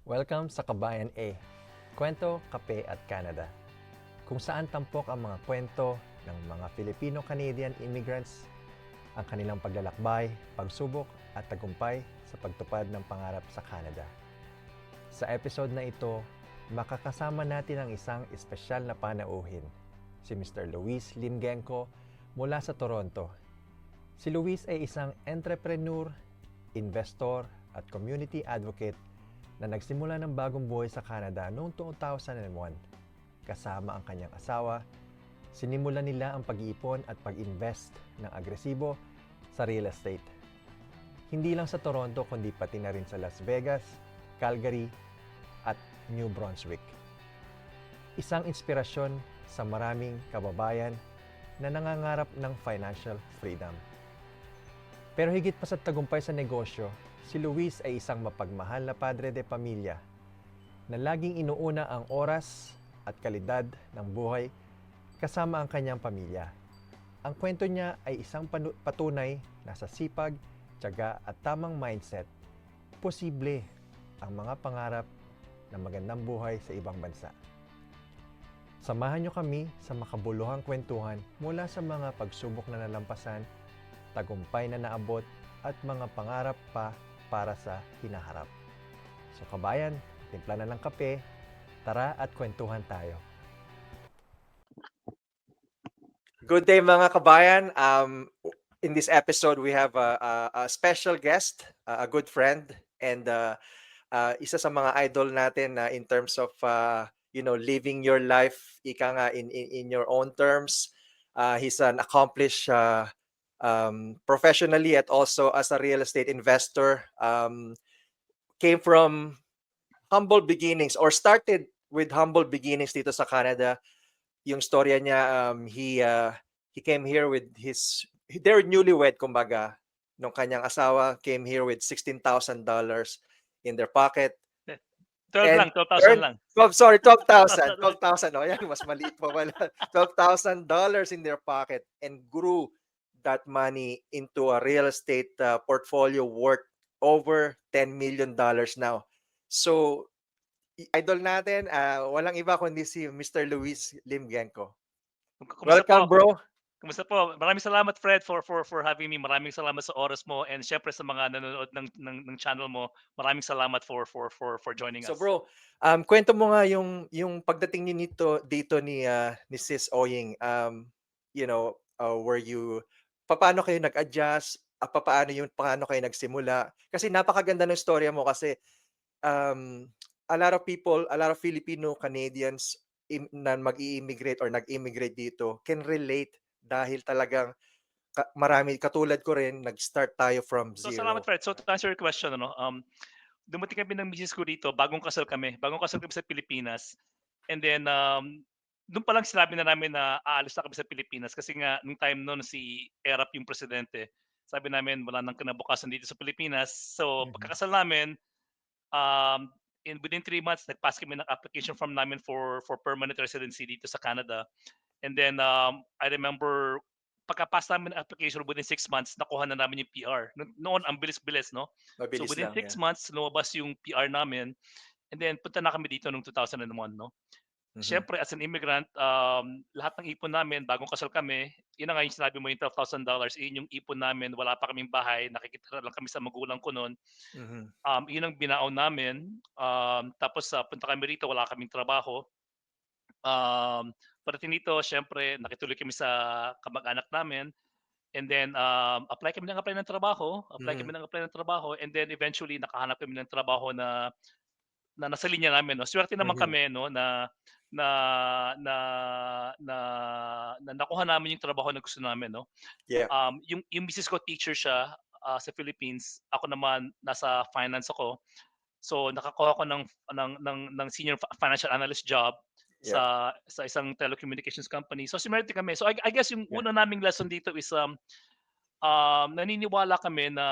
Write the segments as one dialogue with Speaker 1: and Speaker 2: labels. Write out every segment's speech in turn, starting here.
Speaker 1: Welcome sa Kabayan A, Kwento, Kape at Canada, kung saan tampok ang mga kwento ng mga Filipino-Canadian immigrants, ang kanilang paglalakbay, pagsubok at tagumpay sa pagtupad ng pangarap sa Canada. Sa episode na ito, makakasama natin ang isang espesyal na panauhin, si Mr. Luis Limgenco mula sa Toronto. Si Luis ay isang entrepreneur, investor at community advocate na nagsimula ng bagong buhay sa Canada noong 2001. Kasama ang kanyang asawa, sinimulan nila ang pag-iipon at pag-invest ng agresibo sa real estate. Hindi lang sa Toronto kundi pati na rin sa Las Vegas, Calgary at New Brunswick. Isang inspirasyon sa maraming kababayan na nangangarap ng financial freedom. Pero higit pa sa tagumpay sa negosyo, si Luis ay isang mapagmahal na padre de pamilya na laging inuuna ang oras at kalidad ng buhay kasama ang kanyang pamilya. Ang kwento niya ay isang patunay na sa sipag, tiyaga at tamang mindset, posible ang mga pangarap ng magandang buhay sa ibang bansa. Samahan niyo kami sa makabuluhang kwentuhan mula sa mga pagsubok na nalampasan, tagumpay na naabot at mga pangarap pa para sa hinaharap. So kabayan, timpla na ng kape, tara at kwentuhan tayo.
Speaker 2: Good day mga kabayan. In this episode, we have a special guest, a good friend, and isa sa mga idol natin in terms of living your life, ika nga in your own terms. He's an accomplished professionally at also as a real estate investor. Came from humble beginnings or started with humble beginnings dito sa Canada. Yung storya niya, he came here with they're newlywed, kumbaga, nung kanyang asawa came here with $16,000 in their pocket.
Speaker 3: 12
Speaker 2: And
Speaker 3: lang, 12,000 lang.
Speaker 2: 12,000. Oh, yan, mas maliit pa pala. $12,000 in their pocket and grew that money into a real estate portfolio worth over $10 million now. So, idol natin, walang iba kundi si Mr. Luis Limgenco.
Speaker 3: Kumusta
Speaker 2: Welcome,
Speaker 3: po?
Speaker 2: bro.
Speaker 3: Kumusta po? Maraming salamat, Fred, for having me. Maraming salamat sa oras mo, and syempre sa mga nanonood ng channel mo. Maraming salamat for joining
Speaker 2: So
Speaker 3: us.
Speaker 2: bro, kwento mo nga yung pagdating niyo dito ni Sis Oying. Were you paano kayo nag-adjust? Paano kayo nagsimula? Kasi napakaganda ng storya mo kasi a lot of people, a lot of Filipino Canadians na mag-i-immigrate or nag-immigrate dito can relate dahil talagang marami katulad ko rin, nag-start tayo from
Speaker 3: So
Speaker 2: zero.
Speaker 3: salamat, Fred. So to answer your question, dumating kami ng misis ko dito, bagong kasal kami sa Pilipinas. And then doon pa lang sinabi na namin na aalis na kami sa Pilipinas kasi nga nung time noon si Erap yung presidente. Sabi namin wala nang kinabukasan dito sa Pilipinas. So pagkakasal namin, within 3 months nag-pass kami ng application form namin for permanent residency dito sa Canada. And then I remember pagka-pass namin ng application within 6 months nakuha na namin yung PR. Noon ang bilis-bilis, no? So
Speaker 2: Mabilis
Speaker 3: within
Speaker 2: lang,
Speaker 3: 6
Speaker 2: yeah.
Speaker 3: months lumabas yung PR namin. And then punta na kami dito noong 2001, no? Siyempre as an immigrant, lahat ng ipon namin bagong kasal kami, yun na nga yung sinabi mo yung $12,000, yun yung ipon namin, wala pa kaming bahay, nakikitira lang kami sa magulang ko noon. Yun ang binaon namin. Tapos punta kami rito, wala kaming trabaho. Pagdating dito, syempre nakituloy kami sa kamag-anak namin. And then apply kami ng trabaho, and then eventually nakahanap kami ng trabaho na nasa linya namin, no. Swerte naman kami, no, na na na na na nakuha namin yung trabaho na gusto namin, no.
Speaker 2: Yeah.
Speaker 3: Yung misis ko teacher siya sa Philippines, ako naman nasa finance ako. So nakakuha ko ng senior financial analyst job sa isang telecommunications company. So swerte kami. So I guess yung una naming lesson dito is naniniwala kami na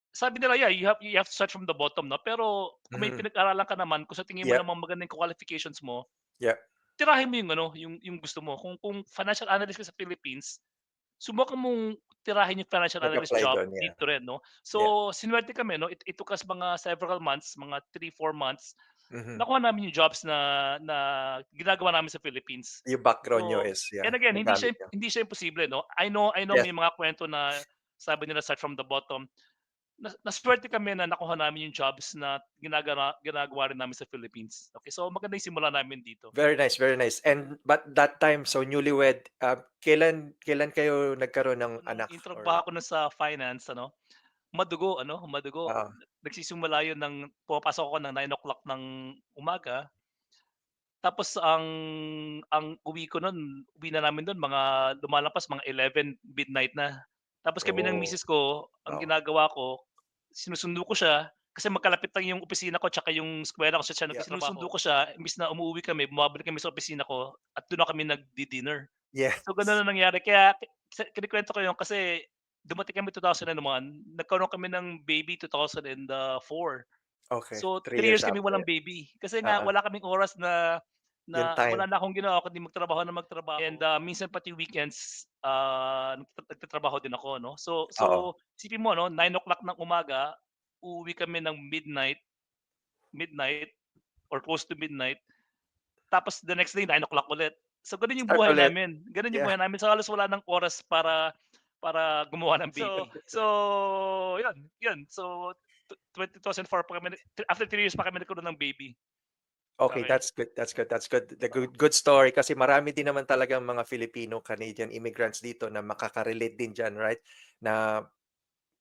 Speaker 3: sabi nila, yeah, you have to start from the bottom, no? Pero kung may pinag-aralan ka naman, kung sa tingin mo namang magandang qualifications mo, tirahin mo yung yung gusto mo. Kung financial analyst ka sa Philippines, subukan mong tirahin yung financial analyst
Speaker 2: Mag-apply
Speaker 3: job
Speaker 2: doon, yeah.
Speaker 3: dito rin 'no.
Speaker 2: Yeah.
Speaker 3: So, sinuwerte kami 'no, it took us mga several months, mga 3, 4 months,
Speaker 2: Mhm.
Speaker 3: nakuha namin yung jobs na na ginagawa namin sa Philippines.
Speaker 2: Yung background niyo
Speaker 3: So,
Speaker 2: is, yeah,
Speaker 3: and again,
Speaker 2: nagamit niyo.
Speaker 3: hindi siya imposible 'no. I know
Speaker 2: Yes.
Speaker 3: may mga kuwento na sabi nila start from the bottom. Nasuwerte kami na nakuha namin yung jobs na ginagawa rin namin sa Philippines. Okay, so maganda yung simula namin dito.
Speaker 2: Very nice, very nice. And but that time, so newlywed, kailan kayo nagkaroon ng
Speaker 3: Nung
Speaker 2: anak
Speaker 3: intro
Speaker 2: or
Speaker 3: pa ako nun sa finance ano, madugo.
Speaker 2: oo,
Speaker 3: Nagsisimula yun pumapasok ako ng 9 o'clock ng umaga, tapos ang uwi na namin dun mga lumalabas mga 11 midnight na. Tapos kami ng
Speaker 2: oh,
Speaker 3: misis ko, ang
Speaker 2: oo.
Speaker 3: ginagawa ko, sinusundo ko siya, kasi magkalapit lang yung opisina ko tsaka yung eskuwela kung saan siya
Speaker 2: Yeah.
Speaker 3: sinusundo ko siya, imbes na umuuwi kami, bumabalik kami sa opisina ko at dun na kami nagdi-dinner.
Speaker 2: Yes.
Speaker 3: So gano'n na nangyari kaya kinukuwento ko 'yun kasi dumating kami 2001, nagkaroon kami ng baby 2004.
Speaker 2: Okay,
Speaker 3: So
Speaker 2: 3
Speaker 3: 3
Speaker 2: years
Speaker 3: years kami
Speaker 2: after.
Speaker 3: walang baby kasi nga
Speaker 2: Oo,
Speaker 3: wala kaming oras na
Speaker 2: yung
Speaker 3: na
Speaker 2: time.
Speaker 3: wala na akong ginawa kundi magtrabaho na magtrabaho and, minsan pati weekends, nagtatrabaho din ako 'no. So
Speaker 2: Oo.
Speaker 3: so isipin mo 'no, 9 o'clock ng umaga, uuwi kami ng midnight midnight or close to midnight, tapos the next day 9 o'clock ulit. So gano'n yung
Speaker 2: Start
Speaker 3: buhay
Speaker 2: ulit.
Speaker 3: namin, gano'n yung
Speaker 2: Yeah.
Speaker 3: buhay namin. So halos wala ng oras para gumawa ng baby. So 'yun. So 2004 pa kami after 3 years pa kami nagkaroon ng baby.
Speaker 2: Okay,
Speaker 3: Okey.
Speaker 2: that's good, that's good, that's good. The good story kasi marami din naman talagang mga Filipino-Canadian immigrants dito na makaka-relate din diyan, right? Na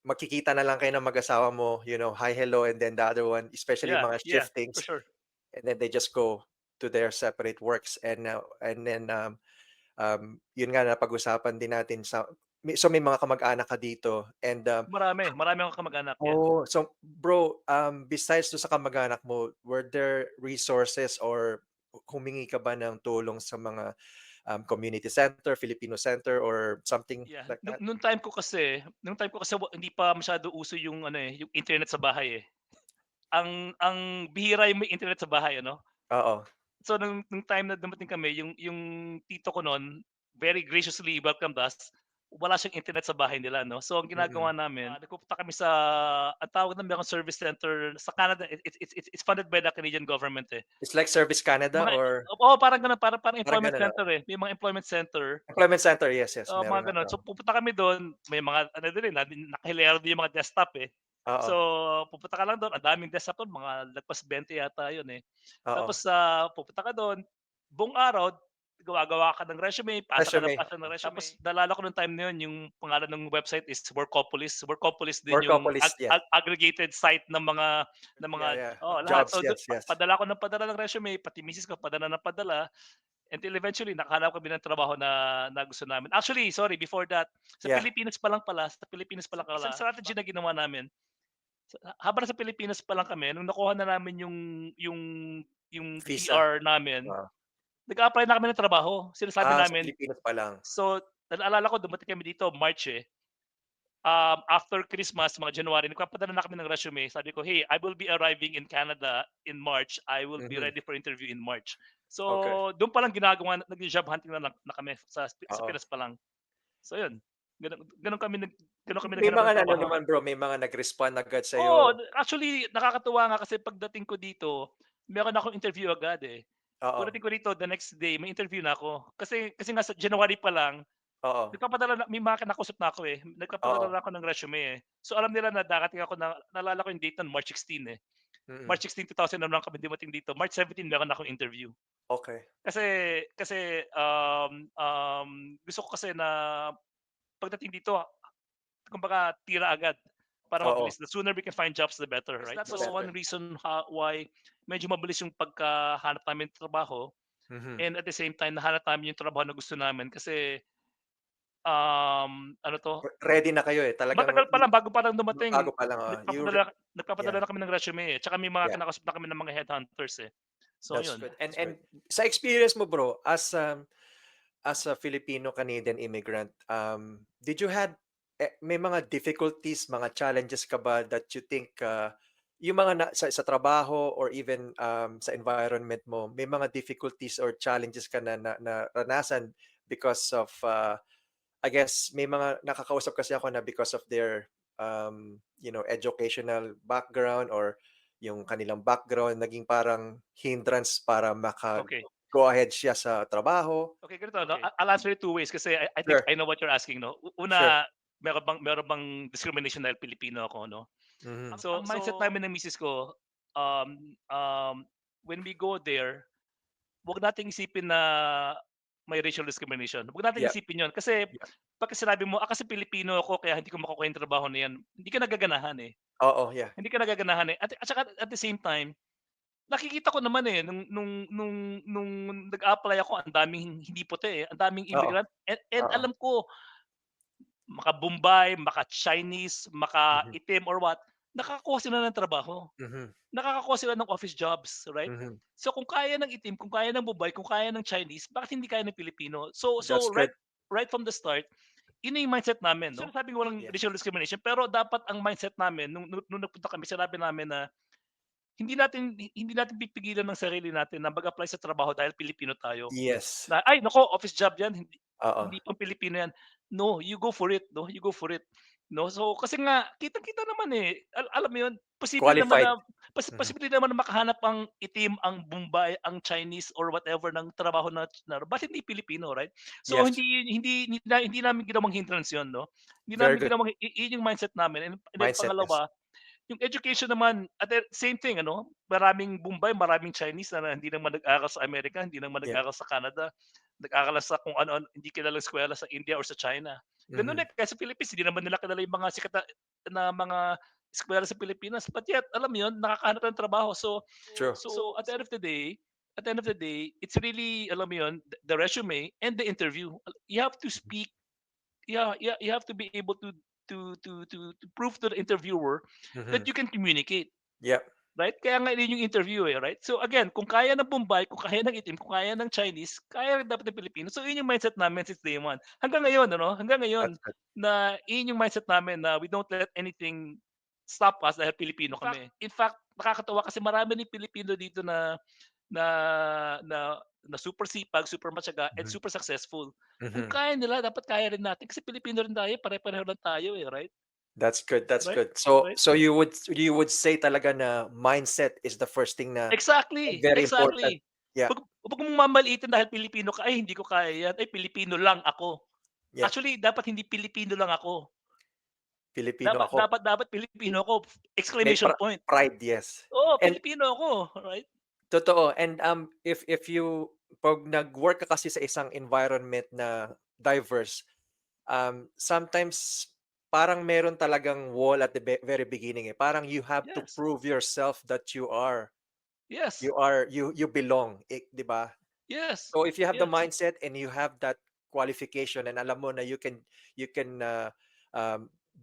Speaker 2: makikita na lang kayo ng mag-asawa mo, hi, hello, and then the other one, especially
Speaker 3: Yeah,
Speaker 2: mga
Speaker 3: yeah, for
Speaker 2: shiftings,
Speaker 3: sure.
Speaker 2: and then they just go to their separate works. And then yun nga napag-usapan din natin so may mga kamag-anak ka dito and
Speaker 3: Marami akong kamag-anak, yeah.
Speaker 2: oh, so bro, besides do sa kamag-anak mo, were there resources or humingi ka ba ng tulong sa mga community center, Filipino center or something
Speaker 3: Yeah,
Speaker 2: like that?
Speaker 3: nung time ko kasi hindi pa masyado uso yung ano, yung internet sa bahay, eh. Ang bihira yung may internet sa bahay ano.
Speaker 2: Oo.
Speaker 3: So nung time na dumating kami yung tito ko nun, very graciously welcomed us. Wala siyang internet sa bahay nila 'no. So ang
Speaker 2: Mm.
Speaker 3: ginagawa namin, nagpupunta kami sa ang tawag namin akong service center sa Canada, it's funded by the Canadian government, eh.
Speaker 2: It's like Service Canada
Speaker 3: Mga
Speaker 2: or
Speaker 3: oo, parang gano'n, parang
Speaker 2: parang
Speaker 3: employment
Speaker 2: gano'n,
Speaker 3: center, eh. May mga employment center,
Speaker 2: Employment center, yes, yes, meron
Speaker 3: mga
Speaker 2: nga,
Speaker 3: gano'n. So pupunta kami dun, may mga ano din, nakahilera din yung mga desktop, eh.
Speaker 2: oo,
Speaker 3: So pupunta ka lang dun, ang daming desktop dun, mga lagpas 20 yata yun, eh.
Speaker 2: oo.
Speaker 3: Tapos, pupunta ka dun, buong araw gawa-gawa ka ng resume, pasa ka ng
Speaker 2: Resume,
Speaker 3: pasa ng resume. Tapos naalala ko nung time na yun yung pangalan ng website is Workopolis. Workopolis din yung
Speaker 2: Workopolis, yeah.
Speaker 3: aggregated site ng mga
Speaker 2: Yeah, yeah.
Speaker 3: lahat.
Speaker 2: Jobs,
Speaker 3: So dun
Speaker 2: yes, yes.
Speaker 3: padala ko ng padala ng resume, pati misis ko padala ng padala, until eventually nakahanap kami ng trabaho na gusto namin. Actually, sorry, before that,
Speaker 2: Yeah.
Speaker 3: Sa Pilipinas pa lang isang strategy na ginawa namin, habang nasa Pilipinas pa lang kami, nung nakuha na namin yung yung
Speaker 2: Visa,
Speaker 3: PR namin,
Speaker 2: oo.
Speaker 3: nag-a-apply na kami ng trabaho. Sinasabi
Speaker 2: Sa
Speaker 3: namin,
Speaker 2: Pilipinas pa lang.
Speaker 3: so naalala ko dumating kami dito March, eh. After Christmas, mga January, nagpapadala na kami ng resume. Sabi ko, "Hey, I will be arriving in Canada in March. I will be
Speaker 2: Mhm,
Speaker 3: ready for interview in March."
Speaker 2: okey,
Speaker 3: So, dun palang nagjo-job hunting na kami sa
Speaker 2: oo.
Speaker 3: Pinas pa lang. So yun, gano'n gano'n kami
Speaker 2: May
Speaker 3: naghanap
Speaker 2: mga
Speaker 3: ng
Speaker 2: ano
Speaker 3: trabaho.
Speaker 2: naman bro, may mga nag-respond agad sa'yo,
Speaker 3: Oo, actually nakakatuwa nga kasi pagdating ko dito, meron akong interview agad, eh.
Speaker 2: oo,
Speaker 3: Pagdating ko rito the next day may interview na ako. Kasi nga sa January pa lang,
Speaker 2: oo,
Speaker 3: may mga kinakausap na ako, eh. Nagpapadala
Speaker 2: oo,
Speaker 3: na ako ng resume, eh. So alam nila na darating ako naalala ko yung date nun March 16, eh.
Speaker 2: mm,
Speaker 3: March 16, 2001 kami dumating dito. March 17 meron akong interview.
Speaker 2: okey,
Speaker 3: Kasi gusto ko kasi na pagdating dito kumbaga tira agad para
Speaker 2: oo,
Speaker 3: mabilis. The sooner we can find jobs, the better, right? That
Speaker 2: the
Speaker 3: was one
Speaker 2: better,
Speaker 3: reason why medyo mabilis yung pagkahanap namin ng trabaho,
Speaker 2: mhm.
Speaker 3: and at the same time nahanap namin yung trabaho na gusto namin kasi, ano 'to,
Speaker 2: Ready na kayo, eh, talagang
Speaker 3: matagal pa lang bago pa lang dumating
Speaker 2: bago pa lang,
Speaker 3: nagpapadala
Speaker 2: yeah,
Speaker 3: na kami ng resume, eh, tsaka may mga
Speaker 2: yeah,
Speaker 3: kinakausap na kami ng mga headhunters, eh. So
Speaker 2: that's
Speaker 3: yun.
Speaker 2: good. And sa experience mo bro, as a Filipino Canadian immigrant, did you had may mga difficulties, mga challenges ka ba that you think, yung mga sa trabaho or even, sa environment mo, may mga difficulties or challenges ka na naranasan because of, I guess may mga nakakausap kasi ako na because of their, educational background or yung kanilang background naging parang hindrance para
Speaker 3: Okay.
Speaker 2: go ahead siya sa trabaho.
Speaker 3: Okay, ganito, no? I'll answer it two ways kasi I think
Speaker 2: Sure,
Speaker 3: I know what you're asking, no?
Speaker 2: sure.
Speaker 3: Una, meron bang discrimination dahil Pilipino ako, no?
Speaker 2: Mhm.
Speaker 3: So, ang mindset namin ng misis ko, um, um, when we go there, wag nating isipin na may racial discrimination. Wag nating
Speaker 2: Yep,
Speaker 3: isipin 'yon kasi
Speaker 2: yep.
Speaker 3: pagka sinabi mo, kasi Pilipino ako kaya hindi ko makukuha yung trabaho na 'yan, hindi ka nagaganahan, eh.
Speaker 2: Oo, yeah.
Speaker 3: Hindi ka nagaganahan, eh. At saka at the same time, nakikita ko naman, eh, nung nag-a-apply ako ang daming hindi puti, eh, ang daming
Speaker 2: Oo,
Speaker 3: immigrant and
Speaker 2: oo.
Speaker 3: alam ko maka-Bombay, maka-Chinese,
Speaker 2: Mhm,
Speaker 3: maka-itim or what, nakakakuha sila ng trabaho.
Speaker 2: mhm,
Speaker 3: Nakakakuha sila ng office jobs, right?
Speaker 2: mhm.
Speaker 3: So kung kaya ng itim, kung kaya ng Bombay, kung kaya ng Chinese, bakit hindi kaya ng Pilipino? So
Speaker 2: That's
Speaker 3: right
Speaker 2: good.
Speaker 3: right from the start, yun na yung mindset namin, no? Sinasabing walang
Speaker 2: Yeah.
Speaker 3: racial discrimination, pero dapat ang mindset namin nung nagpunta kami, sinabi namin na hindi natin pipigilan ng sarili natin na mag-apply sa trabaho dahil Pilipino tayo.
Speaker 2: Yes.
Speaker 3: Na, "Ay naku, office job 'yan, hindi
Speaker 2: Oo.
Speaker 3: hindi pang Pilipino 'yan." No, you go for it, no, you go for it. No, so kasi nga kitang-kita naman, eh, alam mo 'yun, posible naman
Speaker 2: Qualified.
Speaker 3: na
Speaker 2: Mhm.
Speaker 3: posible naman na makahanap ang itim, ang Bombay, ang Chinese or whatever ng trabaho na bakit hindi Pilipino, right? So
Speaker 2: Yes.
Speaker 3: hindi namin ginawang hindrance 'yun, 'no? Hindi
Speaker 2: Very
Speaker 3: namin
Speaker 2: good.
Speaker 3: ginawang 'yun yung mindset namin, and then
Speaker 2: Mindset, yes.
Speaker 3: pangalawa, yung education naman at the same thing, ano, maraming Bombay, maraming Chinese na hindi naman nag-aral sa Amerika, hindi naman
Speaker 2: Yeah.
Speaker 3: nag-aral sa Canada, nag-aral lang sa kung ano-ano, hindi kilalang eskuwela sa India or sa China. Gano'n
Speaker 2: Mhm.
Speaker 3: din kaya sa Philippines, hindi naman nila kilala yung mga sikat na mga eskuwela sa Pilipinas, but yet alam mo 'yun, nakakahanap ng trabaho. So
Speaker 2: True.
Speaker 3: so at the end of the day, it's really, alam mo 'yun, the resume and the interview. You have to speak, yeah, yeah, you have to be able to prove to the interviewer that
Speaker 2: Mhm.
Speaker 3: you can communicate,
Speaker 2: Yep.
Speaker 3: right? Kaya nga yun yung interview, eh, right? So again, kung kaya ng Bombay, kung kaya ng itim, kung kaya ng Chinese, kaya rin dapat ng Pilipino. So yun yung mindset namin since day one. Hanggang ngayon, ano? Hanggang ngayon
Speaker 2: That's good.
Speaker 3: na yun yung mindset namin na we don't let anything stop us dahil Pilipino kami. In fact, nakakatawa kasi marami rin Pilipino dito na na na super sipag, super matyaga, and
Speaker 2: Mhm.
Speaker 3: super successful. Kung
Speaker 2: Mhm.
Speaker 3: kaya nila, dapat kaya rin natin kasi Pilipino rin tayo, pare-pareho lang tayo, eh, right?
Speaker 2: That's good, that's
Speaker 3: Right?
Speaker 2: good. So
Speaker 3: Right?
Speaker 2: so you would say talaga na mindset is the first thing na
Speaker 3: Exactly,
Speaker 2: very important.
Speaker 3: exactly.
Speaker 2: Yeah,
Speaker 3: 'Wag mong mamaliitin dahil Pilipino ka, "Ay hindi ko kaya 'yan, ay Pilipino lang ako."
Speaker 2: yeah.
Speaker 3: Actually dapat hindi Pilipino lang ako,
Speaker 2: Filipino
Speaker 3: dapat
Speaker 2: ako.
Speaker 3: dapat dapat Pilipino ako,
Speaker 2: May
Speaker 3: exclamation point.
Speaker 2: pride, yes.
Speaker 3: Oo,
Speaker 2: And
Speaker 3: Pilipino ako, right?
Speaker 2: totoo, and, if you 'pag nag-work ka kasi sa isang environment na diverse, sometimes parang meron talagang wall at the very beginning, eh. Parang you have to
Speaker 3: Yes,
Speaker 2: prove yourself that
Speaker 3: yes,
Speaker 2: you belong, 'di ba?
Speaker 3: yes,
Speaker 2: So if you have the
Speaker 3: yes,
Speaker 2: mindset and you have that qualification and alam mo na you can,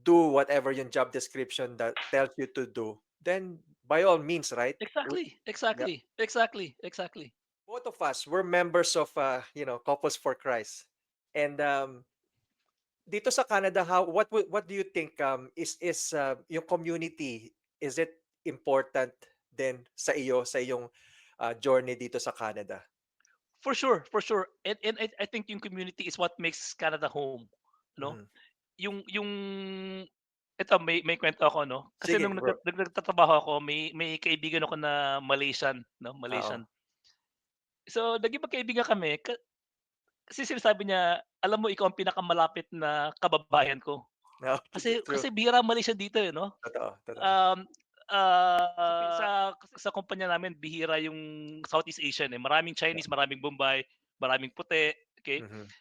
Speaker 2: do whatever yung job description that tells you to do, then by all means, right?
Speaker 3: exactly,
Speaker 2: Yep.
Speaker 3: exactly, exactly, exactly.
Speaker 2: Both of us, we're members of, Couples for Christ. And dito sa Canada, what do you think, yung community, is it important din sa iyong journey dito sa Canada?
Speaker 3: For sure, and I think yung community is what makes Canada home, 'no?
Speaker 2: Mhm.
Speaker 3: Yung eto, may kuwento ako, 'no, kasi
Speaker 2: Sige,
Speaker 3: nung
Speaker 2: bro.
Speaker 3: nagtatrabaho ako, may kaibigan ako na Malaysian, 'no,
Speaker 2: Oo.
Speaker 3: Malaysian. So naging magkaibigan kami kasi sinasabi niya, "Alam mo, ikaw ang pinakamalapit na kababayan ko."
Speaker 2: Oo,
Speaker 3: Kasi
Speaker 2: true.
Speaker 3: kasi bihira ang Malaysian dito, eh, 'no?
Speaker 2: Totoo, totoo.
Speaker 3: Um, sa kumpanya namin bihira yung Southeast Asian, eh, maraming Chinese, maraming Bombay, maraming puti, okey?
Speaker 2: Mhm.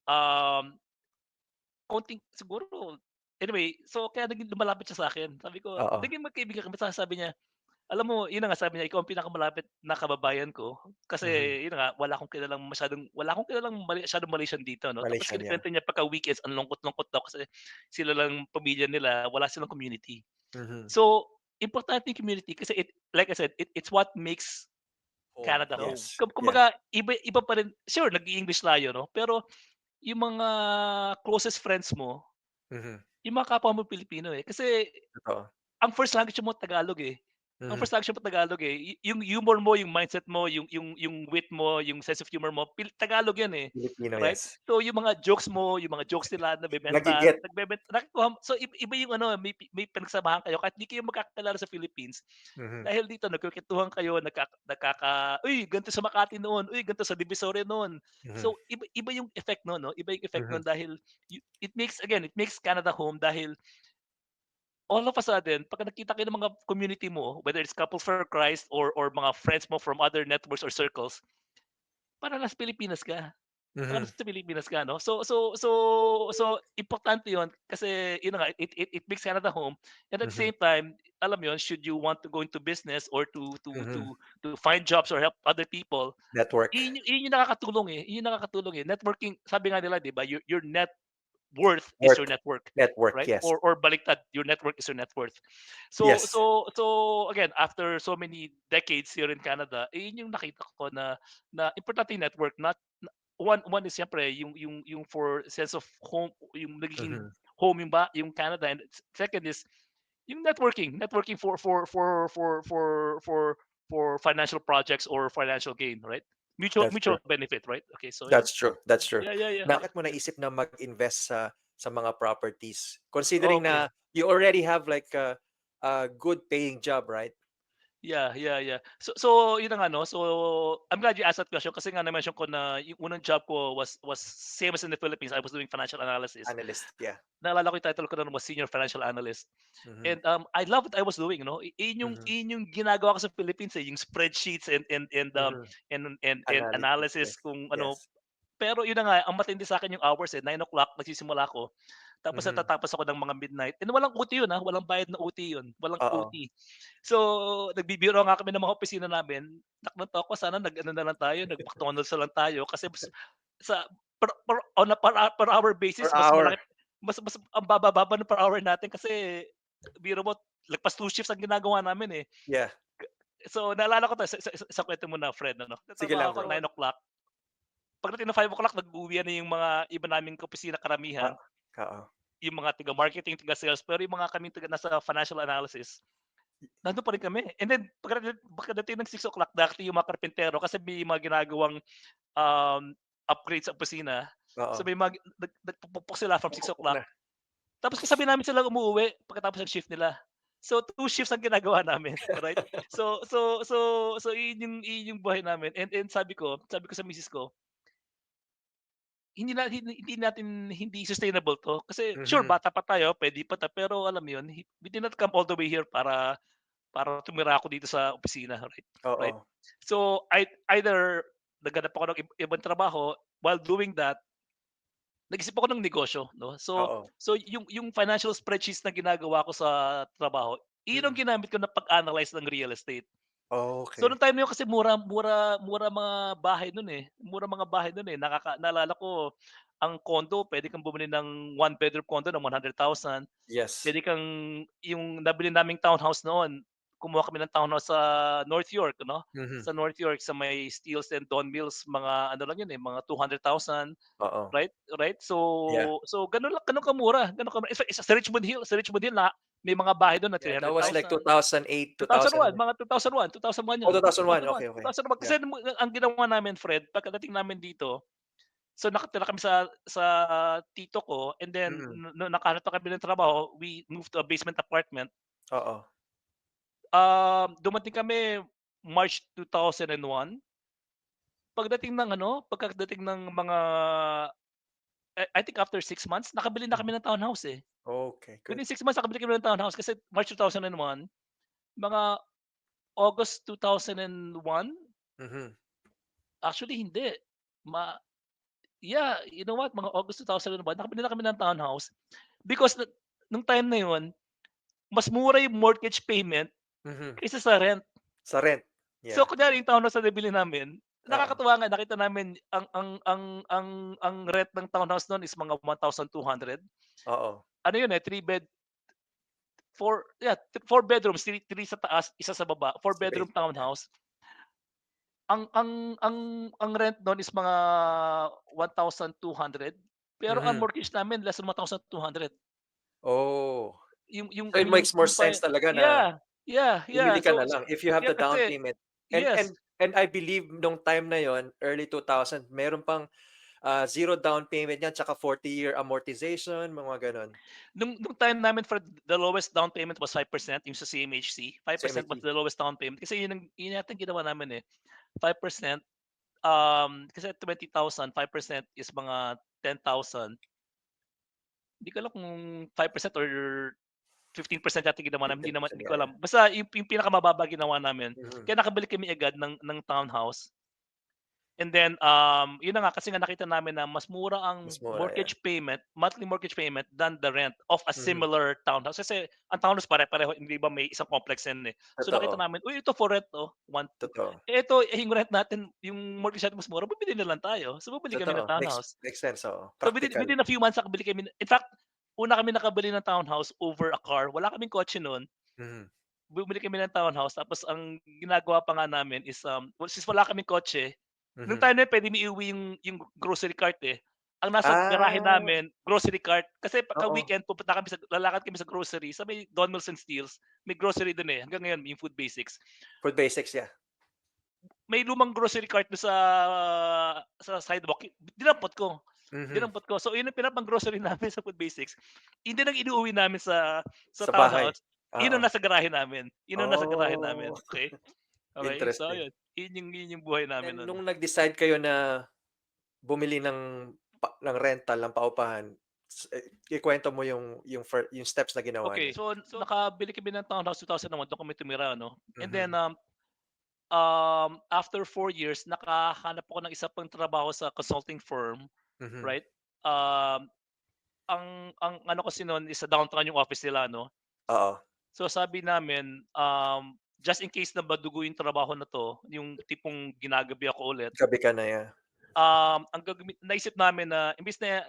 Speaker 3: Um, konting siguro anyway, so kaya naging lumalapit siya sa'kin. Sabi ko,
Speaker 2: Oo.
Speaker 3: naging magkaibigan kami, tapos sabi niya, "Alam mo," yun na nga, sabi niya, "Ikaw ang pinakamalapit na kababayan ko." Kasi
Speaker 2: Mhm.
Speaker 3: yun na nga, wala akong kilalang masyadong Malaysian dito, 'no. Tapos
Speaker 2: Malaysian, yeah.
Speaker 3: kinukuwento niya pagka weekends ang lungkot-lungkot daw kasi sila lang pamilya nila, wala silang community.
Speaker 2: Mhm.
Speaker 3: So, importante yung community kasi like I said, it's what makes
Speaker 2: Home,
Speaker 3: Canada home.
Speaker 2: yes. Yeah.
Speaker 3: Kumbaga iba iba pa rin, sure nag-i-English tayo, 'no, pero yung mga closest friends mo,
Speaker 2: Mhm.
Speaker 3: yung mga kapwa mo Pilipino, eh. Kasi
Speaker 2: Totoo.
Speaker 3: ang first language mo Tagalog, eh. Ang
Speaker 2: Mhm.
Speaker 3: first language mo Tagalog, eh. Yung humor mo, yung mindset mo, yung wit mo, yung sense of humor mo, Tagalog 'yan, eh,
Speaker 2: Filipino,
Speaker 3: right?
Speaker 2: yes.
Speaker 3: So yung mga jokes mo, yung mga jokes nila nabebenta,
Speaker 2: Nage-get.
Speaker 3: nakukuha mo so iba yung ano, may pinagsamahan kayo kahit di kayo magkakakilala sa Philippines.
Speaker 2: Mhm,
Speaker 3: Dahil dito nagkukuwentuhan kayo, "Uy, ganito sa Makati noon, uy, ganito sa Divisoria noon."
Speaker 2: mhm,
Speaker 3: So iba iba yung effect nun 'no, iba yung effect
Speaker 2: mhm,
Speaker 3: nun dahil it makes Canada home dahil all of a sudden, pagka nakita kayo ng mga community mo, whether it's Couple for Christ or mga friends mo from other networks or circles, parang nasa Pilipinas ka. Parang
Speaker 2: mhm,
Speaker 3: nasa Pilipinas ka 'no. So importante 'yun kasi yun na nga, it makes Canada home and at the
Speaker 2: mhm,
Speaker 3: same time, alam mo 'yun, should you want to go into business or
Speaker 2: mhm.
Speaker 3: to find jobs or help other people,
Speaker 2: Network.
Speaker 3: yun yung nakakatulong, eh, yun yung nakakatulong, eh. Networking sabi nga nila 'di ba, your net worth is your
Speaker 2: Worth.
Speaker 3: network,
Speaker 2: Network,
Speaker 3: right?
Speaker 2: yes.
Speaker 3: Or baliktad, your network is your net worth. So
Speaker 2: Yes.
Speaker 3: so so again, after so many decades here in Canada, yun yung nakita ko na importante yung network. Not one is siyempre yung for sense of home, yung nagiging
Speaker 2: Mhm,
Speaker 3: home yung Canada, and second is yung networking for financial projects or financial gain, right? Mutual
Speaker 2: that's true.
Speaker 3: mutual benefit, right? Okay, so yeah.
Speaker 2: That's true, that's true.
Speaker 3: Yeah, yeah, yeah.
Speaker 2: Bakit mo naisip na mag-invest sa mga properties? Considering
Speaker 3: Okay.
Speaker 2: na you already have like a good paying job, right?
Speaker 3: Yeah, yeah, yeah. So yun na nga 'no, so I'm glad you asked that question kasi nga na-mention ko na yung unang job ko was same as in the Philippines, I was doing financial analysis.
Speaker 2: Analyst, yeah.
Speaker 3: Naalala ko yung title ko nun was Senior Financial Analyst
Speaker 2: Mhm,
Speaker 3: and, I love what I was doing 'no,
Speaker 2: mhm,
Speaker 3: yun yung ginagawa ko sa Philippines, eh, yung spreadsheets
Speaker 2: mhm.
Speaker 3: and
Speaker 2: Analysis,
Speaker 3: analysis
Speaker 2: yes.
Speaker 3: kung ano.
Speaker 2: Yes.
Speaker 3: Pero yun na nga, ang matindi sa'kin yung hours, eh, 9 o'clock nagsisimula ako, tapos
Speaker 2: Mhm.
Speaker 3: natatapos ako ng mga midnight and walang OT yun, walang bayad na OT yun, walang
Speaker 2: Oo.
Speaker 3: OT. So, nagbibiro nga kami ng mga opisina namin, "Nak ng toko sana nag-ano na lang tayo, nag-McDonald's na lang tayo kasi sa on a per hour
Speaker 2: Per
Speaker 3: basis mas
Speaker 2: hour.
Speaker 3: malaki mas ang baba-baba ng per hour natin kasi biro mo lagpas 2 shifts ang ginagawa namin, eh.
Speaker 2: Yeah.
Speaker 3: So, naalala ko 'to sa kuwento mo na Fred ano,
Speaker 2: Sige
Speaker 3: nagtatrabaho
Speaker 2: lang,
Speaker 3: ako
Speaker 2: bro.
Speaker 3: 9 o'clock. Pagdating ng 5 o'clock nag-uuwian na yung mga iba naming kaopisina karamihan,
Speaker 2: Ah, oo.
Speaker 3: yung mga taga-marketing, taga-sales, pero yung mga kaming nasa financial analysis, nandun pa rin kami. And then pagkadating ng 6 o'clock dati yung mga karpentero kasi may mga ginagawang, um, upgrade sa opisina. So
Speaker 2: Oo.
Speaker 3: may mga nagpupukpok sila from six
Speaker 2: Pupukpok
Speaker 3: o'clock
Speaker 2: na.
Speaker 3: tapos kasabi namin silang umuuwi pagkatapos ng shift nila. So 2 shifts ang ginagawa namin, right? So yun yung buhay namin and sabi ko sa misis ko, hindi sustainable 'to. Kasi sure
Speaker 2: Mhm.
Speaker 3: bata pa tayo, puwede pa pero alam mo 'yun, we did not come all the way here para tumira ako dito sa opisina, right? Right?
Speaker 2: Oo.
Speaker 3: So, either naghanap ako ng ibang trabaho, while doing that, nag-isip ako ng negosyo 'no. So
Speaker 2: Oo.
Speaker 3: so yung financial spreadsheets na ginagawa ko sa trabaho, iyon ang
Speaker 2: Mm.
Speaker 3: ginamit ko na pag-analyze ng real estate. So
Speaker 2: Okey.
Speaker 3: nung time na yun kasi mura mura mura mga bahay nun, eh, mura mga bahay nun, eh, naalala ko ang condo puwede kang bumili ng one bedroom condo ng 100,000.
Speaker 2: Yes.
Speaker 3: Puwede kang yung nabili naming townhouse noon, kumuha kami ng townhouse sa North York 'no,
Speaker 2: Mhm.
Speaker 3: sa North York sa may Steeles and Don Mills mga ano lang yun, eh, mga 200,000,
Speaker 2: Oo.
Speaker 3: right, right?
Speaker 2: Yeah.
Speaker 3: So gano'n kamura, sa Richmond Hill na may mga bahay dun na
Speaker 2: Yeah, that was like
Speaker 3: 300,000.
Speaker 2: 2008,
Speaker 3: 2001,
Speaker 2: 2000.
Speaker 3: mga 2001, 2001
Speaker 2: Oh,
Speaker 3: yun,
Speaker 2: 2001.
Speaker 3: 2001,
Speaker 2: Okay, okay.
Speaker 3: 2001
Speaker 2: Yeah.
Speaker 3: kasi ang ginawa namin Fred pagkadating namin dito, so nakatira kami sa tito ko and then
Speaker 2: Mm.
Speaker 3: nung nakahanap na kami ng trabaho, we moved to a basement apartment.
Speaker 2: Oo.
Speaker 3: Dumating kami March 2001, pagkadating ng mga I think after 6 months nakabili na
Speaker 2: Mhm.
Speaker 3: kami ng townhouse, eh.
Speaker 2: Okay, good.
Speaker 3: Within 6 months nakabili kami ng townhouse kasi March 2001, mga August 2001,
Speaker 2: Mhm.
Speaker 3: actually hindi, ma yeah, you know what, mga August 2001 nakabili na kami ng townhouse because nung time na yun, mas mura yung mortgage payment
Speaker 2: Mhm.
Speaker 3: kaysa sa rent.
Speaker 2: Sa rent.
Speaker 3: So
Speaker 2: Yeah.
Speaker 3: kunyari yung townhouse na nabili namin,
Speaker 2: Oo.
Speaker 3: nakakatuwa nga nakita namin ang rent ng townhouse nun is mga 1,200.
Speaker 2: Oo.
Speaker 3: Ano yun, eh, 4 bedrooms, 3 sa taas, isa sa baba, 4
Speaker 2: Sa
Speaker 3: bedroom
Speaker 2: basement, yeah.
Speaker 3: townhouse. Ang rent nun is mga 1,200 pero ang
Speaker 2: Mhm.
Speaker 3: mortgage namin less than 1,200.
Speaker 2: Oh.
Speaker 3: Yung yung
Speaker 2: So it
Speaker 3: yung
Speaker 2: makes more
Speaker 3: yung pa
Speaker 2: sense talaga na
Speaker 3: yeah, Yeah, yeah.
Speaker 2: Bumili ka na
Speaker 3: So
Speaker 2: lang if you have
Speaker 3: yeah,
Speaker 2: the down
Speaker 3: kasi
Speaker 2: payment. And
Speaker 3: yes.
Speaker 2: and and I believe nung time na yon, early 2000, meron pang, 0 down payment niyan tsaka 40-year amortization, mga gano'n.
Speaker 3: Nung time namin for the lowest down payment was 5% yung sa CMHC. 5% was
Speaker 2: CMHC.
Speaker 3: the lowest down payment kasi yun yata yung ginawa namin, eh. 5%, kasi 20,000, 5% is mga 10,000. Hindi ko alam kung 5% or 15% yata ginawa namin,
Speaker 2: 15%,
Speaker 3: hindi ko
Speaker 2: yeah,
Speaker 3: alam.
Speaker 2: yeah.
Speaker 3: Basta yung pinakamababa ginawa namin.
Speaker 2: Mhm.
Speaker 3: Kaya nakabili kami agad ng townhouse. And then, yun na nga kasi nga nakita namin na mas mura ang
Speaker 2: Mas mura, yeah.
Speaker 3: mortgage payment, monthly mortgage payment than the rent of a
Speaker 2: Mhm.
Speaker 3: similar townhouse. Kasi ang townhouse pare-pareho, hindi ba may isang complex yan, eh. So nakita
Speaker 2: Totoo,
Speaker 3: namin, "Uy, ito for rent, oh, 1, 2."
Speaker 2: totoo,
Speaker 3: Eh, ito, eh, yung rent natin, yung mortgage natin mas mura, bumili na lang tayo. So bumili kami ng
Speaker 2: totoo.
Speaker 3: townhouse.
Speaker 2: Makes sense, oo.
Speaker 3: So within
Speaker 2: Practical.
Speaker 3: within a few months nakabili kami in fact, una kami nakabili ng townhouse over a car. Wala kaming kotse nun.
Speaker 2: Mhm,
Speaker 3: Bumili kami ng townhouse tapos ang ginagawa pa nga namin is, well, since wala kaming kotse, nung
Speaker 2: mhm.
Speaker 3: time na yun puwede mo iuwi yung grocery cart, eh. Ang nasa garahe
Speaker 2: Ah,
Speaker 3: namin grocery cart kasi
Speaker 2: oo.
Speaker 3: pagka-weekend pupunta kami lalakad kami sa grocery sa may Don Mills and Steeles, may grocery dun, eh, hanggang ngayon yung Food Basics.
Speaker 2: Food basics, yeah.
Speaker 3: May lumang grocery cart dun sa sidewalk, dinampot ko,
Speaker 2: Mhm.
Speaker 3: dinampot ko. So yun ang pinapang-grocery namin sa Food Basics. Yun din ang inuuwi namin sa
Speaker 2: Sa bahay.
Speaker 3: townhouse, yun ang
Speaker 2: Oo.
Speaker 3: nasa garahe namin, yun ang nasa garahe namin,
Speaker 2: Oh,
Speaker 3: okey? Okey, so
Speaker 2: interesting.
Speaker 3: ayun, yun yung buhay namin
Speaker 2: And
Speaker 3: nun.
Speaker 2: nung nag-decide kayo na bumili ng rental, ng paupahan, ikuwento mo yung steps na ginawa
Speaker 3: Okey,
Speaker 2: niyo.
Speaker 3: so nakabili kami ng townhouse 2001, dun kami tumira 'no, and then,
Speaker 2: Mhm,
Speaker 3: after 4 years nakahanap ako ng isa pang trabaho sa consulting firm,
Speaker 2: mhm.
Speaker 3: right? Um, ang ano kasi nun is sa downtown yung office nila 'no.
Speaker 2: Oo,
Speaker 3: So sabi namin, just in case na madugo yung trabaho na 'to, yung tipong ginagabi ako ulit,
Speaker 2: gabi ka na, yeah.
Speaker 3: ang naisip namin na imbes na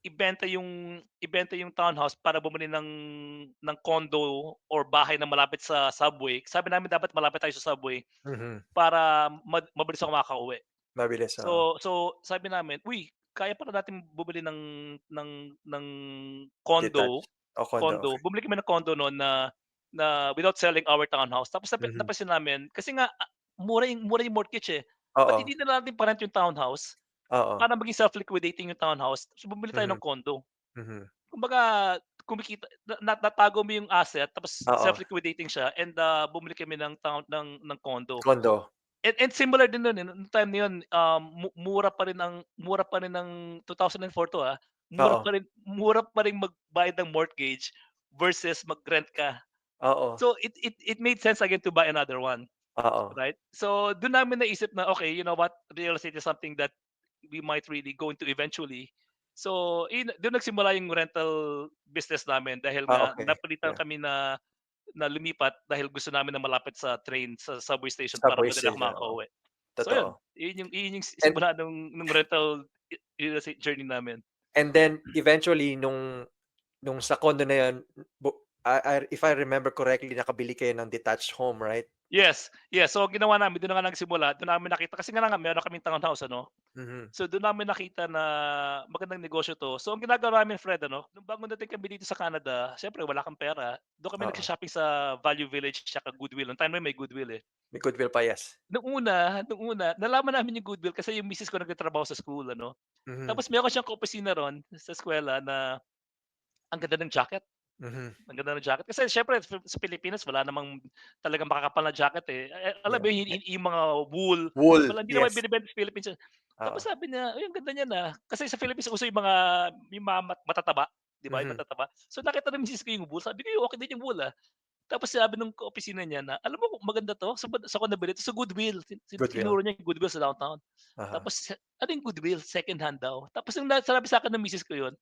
Speaker 3: ibenta yung townhouse para bumili ng condo or bahay na malapit sa subway, sabi namin dapat malapit tayo sa subway
Speaker 2: Mhm.
Speaker 3: para mabilis ako makakauwi.
Speaker 2: Mabilis, oo.
Speaker 3: So sabi namin, "Uy, kaya pala natin bumili ng ng condo."
Speaker 2: Detached o condo,
Speaker 3: Condo,
Speaker 2: okey.
Speaker 3: bumili kami ng condo no'n na without selling our townhouse. Tapos
Speaker 2: Mhm.
Speaker 3: napansin namin kasi nga, mura yung mortgage, eh. Ba't
Speaker 2: Oo,
Speaker 3: hindi na natin pa-rent yung townhouse
Speaker 2: oo.
Speaker 3: para maging self-liquidating yung townhouse, tapos bumili tayo
Speaker 2: Mhm,
Speaker 3: ng condo.
Speaker 2: mhm.
Speaker 3: Kumbaga kumikita natago mo yung asset tapos
Speaker 2: Oo,
Speaker 3: self-liquidating siya and, bumili kami ng condo.
Speaker 2: condo.
Speaker 3: And similar din nun, eh, nung time na yun, mura pa rin ng 2004 'to,
Speaker 2: Oo,
Speaker 3: mura pa rin magbayad ng mortgage versus mag-rent ka.
Speaker 2: oo,
Speaker 3: So it made sense again to buy another one,
Speaker 2: oo.
Speaker 3: right? So dun namin naisip na, okay, you know what, real estate is something that we might really go into eventually. So dun nagsimula yung rental business namin dahil nga
Speaker 2: Okey,
Speaker 3: napilitan
Speaker 2: yeah.
Speaker 3: kami na lumipat dahil gusto namin na malapit sa train, sa subway station para
Speaker 2: Subway
Speaker 3: madali ako
Speaker 2: station, oo,
Speaker 3: makakauwi. So yun,
Speaker 2: totoo.
Speaker 3: yun yung
Speaker 2: And
Speaker 3: simula nung rental real estate journey namin.
Speaker 2: and then eventually nung sa condo na yun, if I remember correctly, nakabili kayo ng detached home, right?
Speaker 3: Yes, yes. So ginawa namin, dun na nga nagsimula, dun namin nakita kasi nga meron kaming townhouse ano.
Speaker 2: Mhm,
Speaker 3: So dun namin nakita na magandang negosyo 'to. So ang ginagawa namin Fred ano, nung bago dating kami dito sa Canada, siyempre wala kang pera, dun kami
Speaker 2: oo.
Speaker 3: nagsho-shopping sa Value Village tsaka Goodwill. Nung time na yun may Goodwill, eh.
Speaker 2: May goodwill pa, yes.
Speaker 3: Nung una nalaman namin yung Goodwill kasi yung misis ko nagtatrabaho sa school ano.
Speaker 2: Mhm,
Speaker 3: Tapos meron siyang ka-opisina ron sa eskuwela na ang ganda ng jacket,
Speaker 2: mhm,
Speaker 3: ang ganda ng jacket. Kasi siyempre sa Pilipinas wala namang talagang makakapal na jacket, eh. Alam
Speaker 2: yeah.
Speaker 3: mo yun, yung mga wool,
Speaker 2: Wool,
Speaker 3: hindi naman
Speaker 2: yes,
Speaker 3: binebenta sa Philippines yun. Tapos
Speaker 2: oo.
Speaker 3: sabi niya, "Uy, ang ganda niyan, Kasi sa Philippines uso yung mga matataba, 'di ba, yung
Speaker 2: Mhm,
Speaker 3: matataba. So nakita ng misis ko yung wool, sabi ko, "Uy, okey din yung wool, Tapos sabi nung ka-opisina niya na, "Alam mo maganda 'to, saan ko nabili 'to?" Sa Goodwill,
Speaker 2: goodwill,
Speaker 3: tinuro niya yung Goodwill sa downtown.
Speaker 2: uh-huh.
Speaker 3: Tapos, "Ano yung Goodwill?" Second hand daw. Tapos nung sinabi sa'kin ng misis ko yun,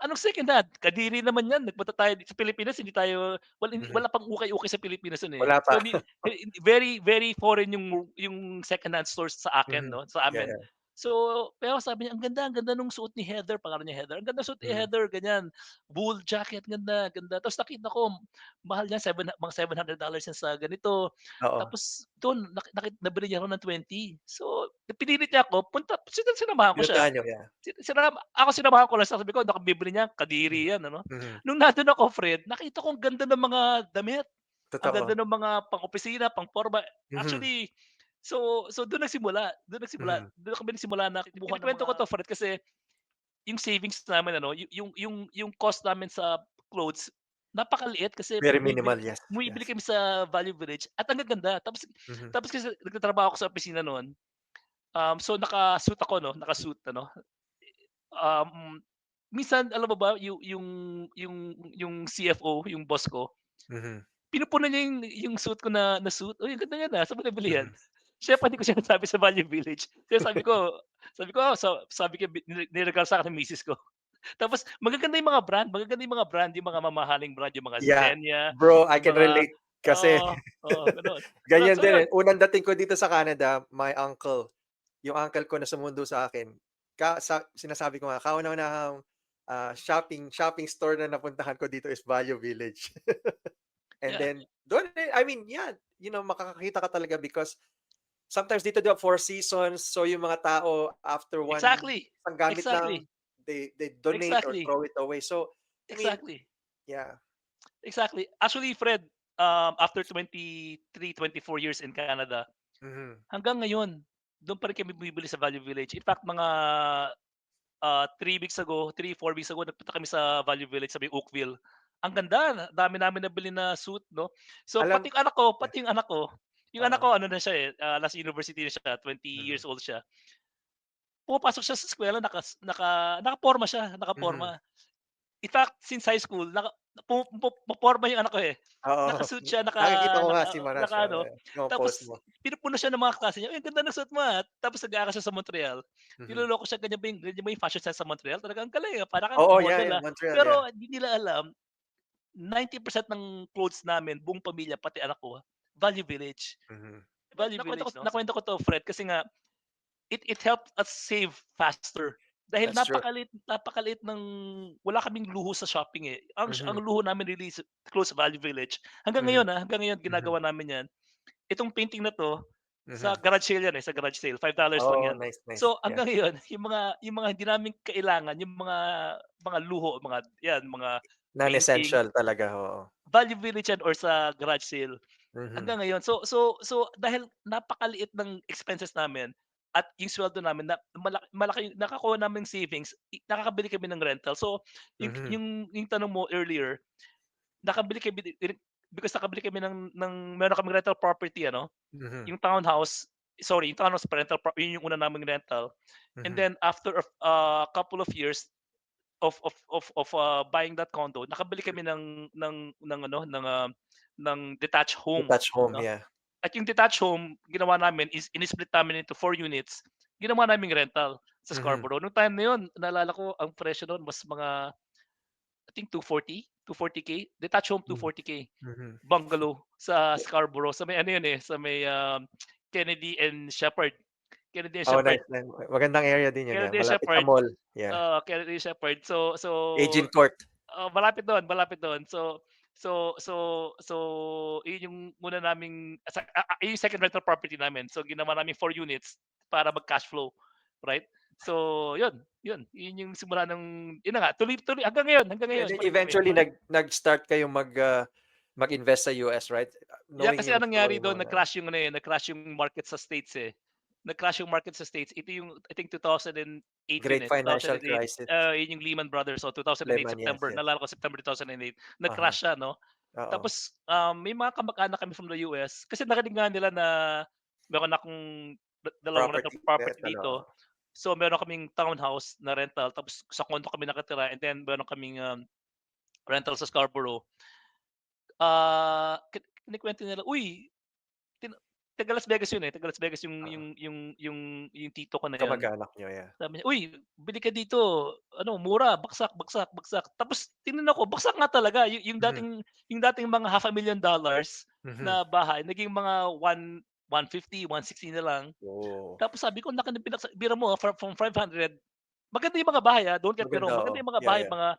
Speaker 3: anong second hand? Kadiri naman 'yan, nagpunta tayo sa Pilipinas, hindi tayo
Speaker 2: Mhm,
Speaker 3: wala pang ukay-ukay sa Pilipinas nun, eh.
Speaker 2: wala
Speaker 3: So
Speaker 2: pa.
Speaker 3: very, very foreign yung second hand stores sa akin
Speaker 2: Mhm,
Speaker 3: 'no, sa
Speaker 2: yeah,
Speaker 3: amin.
Speaker 2: yeah.
Speaker 3: So, pero sabi niya, ang ganda nung suot ni Heather," pangalan niya Heather, "Ang ganda suot ni
Speaker 2: Mhm,
Speaker 3: Heather," ganyan. Wool jacket, ganda, ganda. Tapos nakita ko mahal yan, mga $700 yan sa ganito.
Speaker 2: oo.
Speaker 3: Tapos dun nabili niya raw ng 20. So, pinilit niya ako, sinamahan ko siya.
Speaker 2: Pinuntahan niyo, yeah.
Speaker 3: Sinamahan ko lang siya, sabi ko, "Naku bibili niyan,
Speaker 2: Mhm,
Speaker 3: kadiri yan," ano.
Speaker 2: mhm,
Speaker 3: Nung nandun ako Fred, nakita ko ang ganda ng mga damit. Ang ganda
Speaker 2: Totoo.
Speaker 3: ng mga pang-opisina, pang-porma.
Speaker 2: Mhm,
Speaker 3: Actually, so
Speaker 2: mhm,
Speaker 3: doon kami nagsimula na kumuha ng kinukuwento ko 'to Fred kasi yung savings namin ano, yung cost namin sa clothes napakaliit kasi
Speaker 2: very
Speaker 3: bumibili
Speaker 2: minimal, yes,
Speaker 3: bumibili
Speaker 2: yes.
Speaker 3: kami sa Value Village at ang gaganda. Tapos
Speaker 2: Mhm,
Speaker 3: tapos kasi nagtatrabaho ako sa opisina no'n, so naka-suit ako 'no, naka-suit ano. Minsan alam mo ba yung CFO, yung boss ko,
Speaker 2: mhm,
Speaker 3: pinupunan niya yung suit ko na suit, "Uy, ang ganda niyan, saan mo nabili yan?"
Speaker 2: mhm.
Speaker 3: Siyempre hindi ko sinasabi sa Value Village. Kaya sabi ko, sabi ko niregalo sa'kin ng misis ko. Tapos magaganda yung mga brand, yung mga mamahaling brand, yung mga
Speaker 2: Yeah,
Speaker 3: Zegna,
Speaker 2: bro, I
Speaker 3: yung
Speaker 2: can
Speaker 3: mga
Speaker 2: relate kasi
Speaker 3: oo, gano'n. So
Speaker 2: ganyan
Speaker 3: so
Speaker 2: din,
Speaker 3: yun,
Speaker 2: eh. Unang dating ko dito sa Canada, my uncle, yung uncle ko na sumundo sa akin, sinasabi ko nga kauna-unahang, shopping shopping store na napuntahan ko dito is Value Village. And
Speaker 3: yeah,
Speaker 2: then dun, I mean, yeah, makakakita ka talaga because sometimes dito 'di ba, Four Seasons, so yung mga tao after
Speaker 3: exactly,
Speaker 2: isang gamit lang,
Speaker 3: exactly,
Speaker 2: they donate or
Speaker 3: exactly,
Speaker 2: throw it away. So, I mean,
Speaker 3: exactly.
Speaker 2: yeah.
Speaker 3: Exactly. Actually, Fred, after 23, 24 years in Canada,
Speaker 2: Mhm,
Speaker 3: hanggang ngayon, do'n pa rin kami bumibili sa Value Village. In fact, mga 3 weeks ago, 3, 4 weeks ago, nagpunta kami sa Value Village sa may Oakville. Ang ganda, dami namin nabili na suit, no? So,
Speaker 2: alam yeah,
Speaker 3: yung anak
Speaker 2: oo,
Speaker 3: ko, ano na siya eh, nasa university na siya, 20
Speaker 2: mhm,
Speaker 3: years old siya. Pumapasok siya sa eskwela, nakaporma siya,
Speaker 2: mhm.
Speaker 3: nakaporma. In fact, since high school poporma yung anak ko, eh.
Speaker 2: Oo,
Speaker 3: Naka-suit siya,
Speaker 2: nakikita ko nga
Speaker 3: naka
Speaker 2: si Manoj,
Speaker 3: naka-ano,
Speaker 2: yung post
Speaker 3: tapos
Speaker 2: mo.
Speaker 3: pinupuna siya ng mga kaklase niya, "Uy, ang ganda ng suot mo, Tapos nag-aaral siya sa Montreal.
Speaker 2: Mhm.
Speaker 3: Niloloko siya, ganyan ba yung fashion sense sa Montreal? Talagang ang galing, parang kang
Speaker 2: Oo, yeah,
Speaker 3: model,
Speaker 2: yeah, Montreal, yeah.
Speaker 3: Pero hindi nila alam, 90% ng clothes namin, buong pamilya, pati anak ko, Value Village.
Speaker 2: Mhm.
Speaker 3: Value Village 'no? Nakuwento ko 'to, Fred, kasi nga it helped us save faster. Dahil
Speaker 2: That's true.
Speaker 3: napakaliit ng wala kaming luho sa shopping, eh. Ang
Speaker 2: Mhm,
Speaker 3: luho namin really is close sa Value Village.
Speaker 2: mhm,
Speaker 3: Hanggang ngayon
Speaker 2: mhm,
Speaker 3: ginagawa namin 'yan. Itong painting na 'to, sa
Speaker 2: mhm.
Speaker 3: garage sale 'yan, eh, sa garage sale, $5 lang
Speaker 2: Oh,
Speaker 3: 'yan.
Speaker 2: nice, nice,
Speaker 3: So,
Speaker 2: yeah.
Speaker 3: hanggang ngayon yung mga hindi namin kailangan, yung mga luho, mga 'yan, mga painting,
Speaker 2: Non-essential talaga, oo.
Speaker 3: Value Village 'yan or sa garage sale.
Speaker 2: Mhm,
Speaker 3: Hanggang ngayon. So dahil napakaliit ng expenses namin at yung sweldo namin na malaki nakakuha naming savings, nakakabili kami ng rental. So
Speaker 2: mhm,
Speaker 3: yung tanong mo earlier, nakabili kami because nakabili kami ng meron kaming rental property ano,
Speaker 2: mhm,
Speaker 3: yung townhouse, sorry, yung townhouse pa rental yun yung una naming rental. And
Speaker 2: mhm,
Speaker 3: then after a couple of years buying that condo, nakabili kami ng ano, ng detached home,
Speaker 2: detached home,
Speaker 3: 'no?
Speaker 2: yeah.
Speaker 3: At yung detached home, ginawa namin is ini-split namin into 4 units, ginawa naming rental sa
Speaker 2: Mhm,
Speaker 3: Scarborough. Nung time na yun, naalala ko ang presyo nun mas mga I think 240K, detached home
Speaker 2: mhm,
Speaker 3: 240K,
Speaker 2: mhm.
Speaker 3: bungalow sa Scarborough, sa may ano yun, eh, sa may, Kennedy and Shepherd. Kennedy and
Speaker 2: Oh,
Speaker 3: Shepherd,
Speaker 2: nice, nice. Magandang area din yun, yeah,
Speaker 3: Kennedy and
Speaker 2: malapit sa
Speaker 3: Shepherd,
Speaker 2: mall, yeah.
Speaker 3: Kennedy and Shepherd. So
Speaker 2: Agent Court.
Speaker 3: Malapit do'n, malapit do'n. So, iyon yung una naming yung second rental property namin. So, ginawa naming 4 units para mag-cash flow, right? So, yun yung simula ng yun na nga, tuloy-tuloy hanggang
Speaker 2: And
Speaker 3: ngayon
Speaker 2: then
Speaker 3: pa rin kami.
Speaker 2: eventually nag-start kayong mag-invest sa US, right?
Speaker 3: Yeah,
Speaker 2: Knowing
Speaker 3: kasi
Speaker 2: yung
Speaker 3: anong nangyari
Speaker 2: story mo
Speaker 3: do'n,
Speaker 2: na
Speaker 3: nag-crash yung market sa States, eh. Nag-crash yung market sa States. Ito yung I think 2008 yun,
Speaker 2: great
Speaker 3: eh,
Speaker 2: financial
Speaker 3: 2008.
Speaker 2: crisis,
Speaker 3: Yun yung Lehman Brothers. So, 2008
Speaker 2: Lehman, yes,
Speaker 3: September,
Speaker 2: yes.
Speaker 3: naalala ko September 2008,
Speaker 2: Uh-huh,
Speaker 3: nag-crash siya 'no.
Speaker 2: oo.
Speaker 3: Tapos, may mga kamag-anak kami from the US kasi narinig nga nila na meron akong dalawang rental
Speaker 2: Property
Speaker 3: property
Speaker 2: rental, oo.
Speaker 3: dito. So, meron kaming townhouse na rental tapos sa condo kami nakatira and then meron kaming, rental sa Scarborough. Kinukuwento nila, "Uy, tin taga Las Vegas yun, eh, taga Las Vegas
Speaker 2: Oo,
Speaker 3: yung tito ko na yun."
Speaker 2: kamag-anak niyo, yeah.
Speaker 3: Sabi niya, "Uy, bili ka dito, ano mura, baksak, baksak, baksak." Tapos tinignan ko, baksak nga talaga
Speaker 2: Mhm,
Speaker 3: yung dating mga $500,000
Speaker 2: mhm.
Speaker 3: na bahay naging mga 150, 160 na lang.
Speaker 2: Oo,
Speaker 3: Tapos sabi ko, "Laki ng bira mo, from 500." Maganda yung mga bahay, don't get me
Speaker 2: maganda,
Speaker 3: wrong,
Speaker 2: oo.
Speaker 3: maganda yung mga
Speaker 2: Yeah,
Speaker 3: bahay,
Speaker 2: yeah.
Speaker 3: mga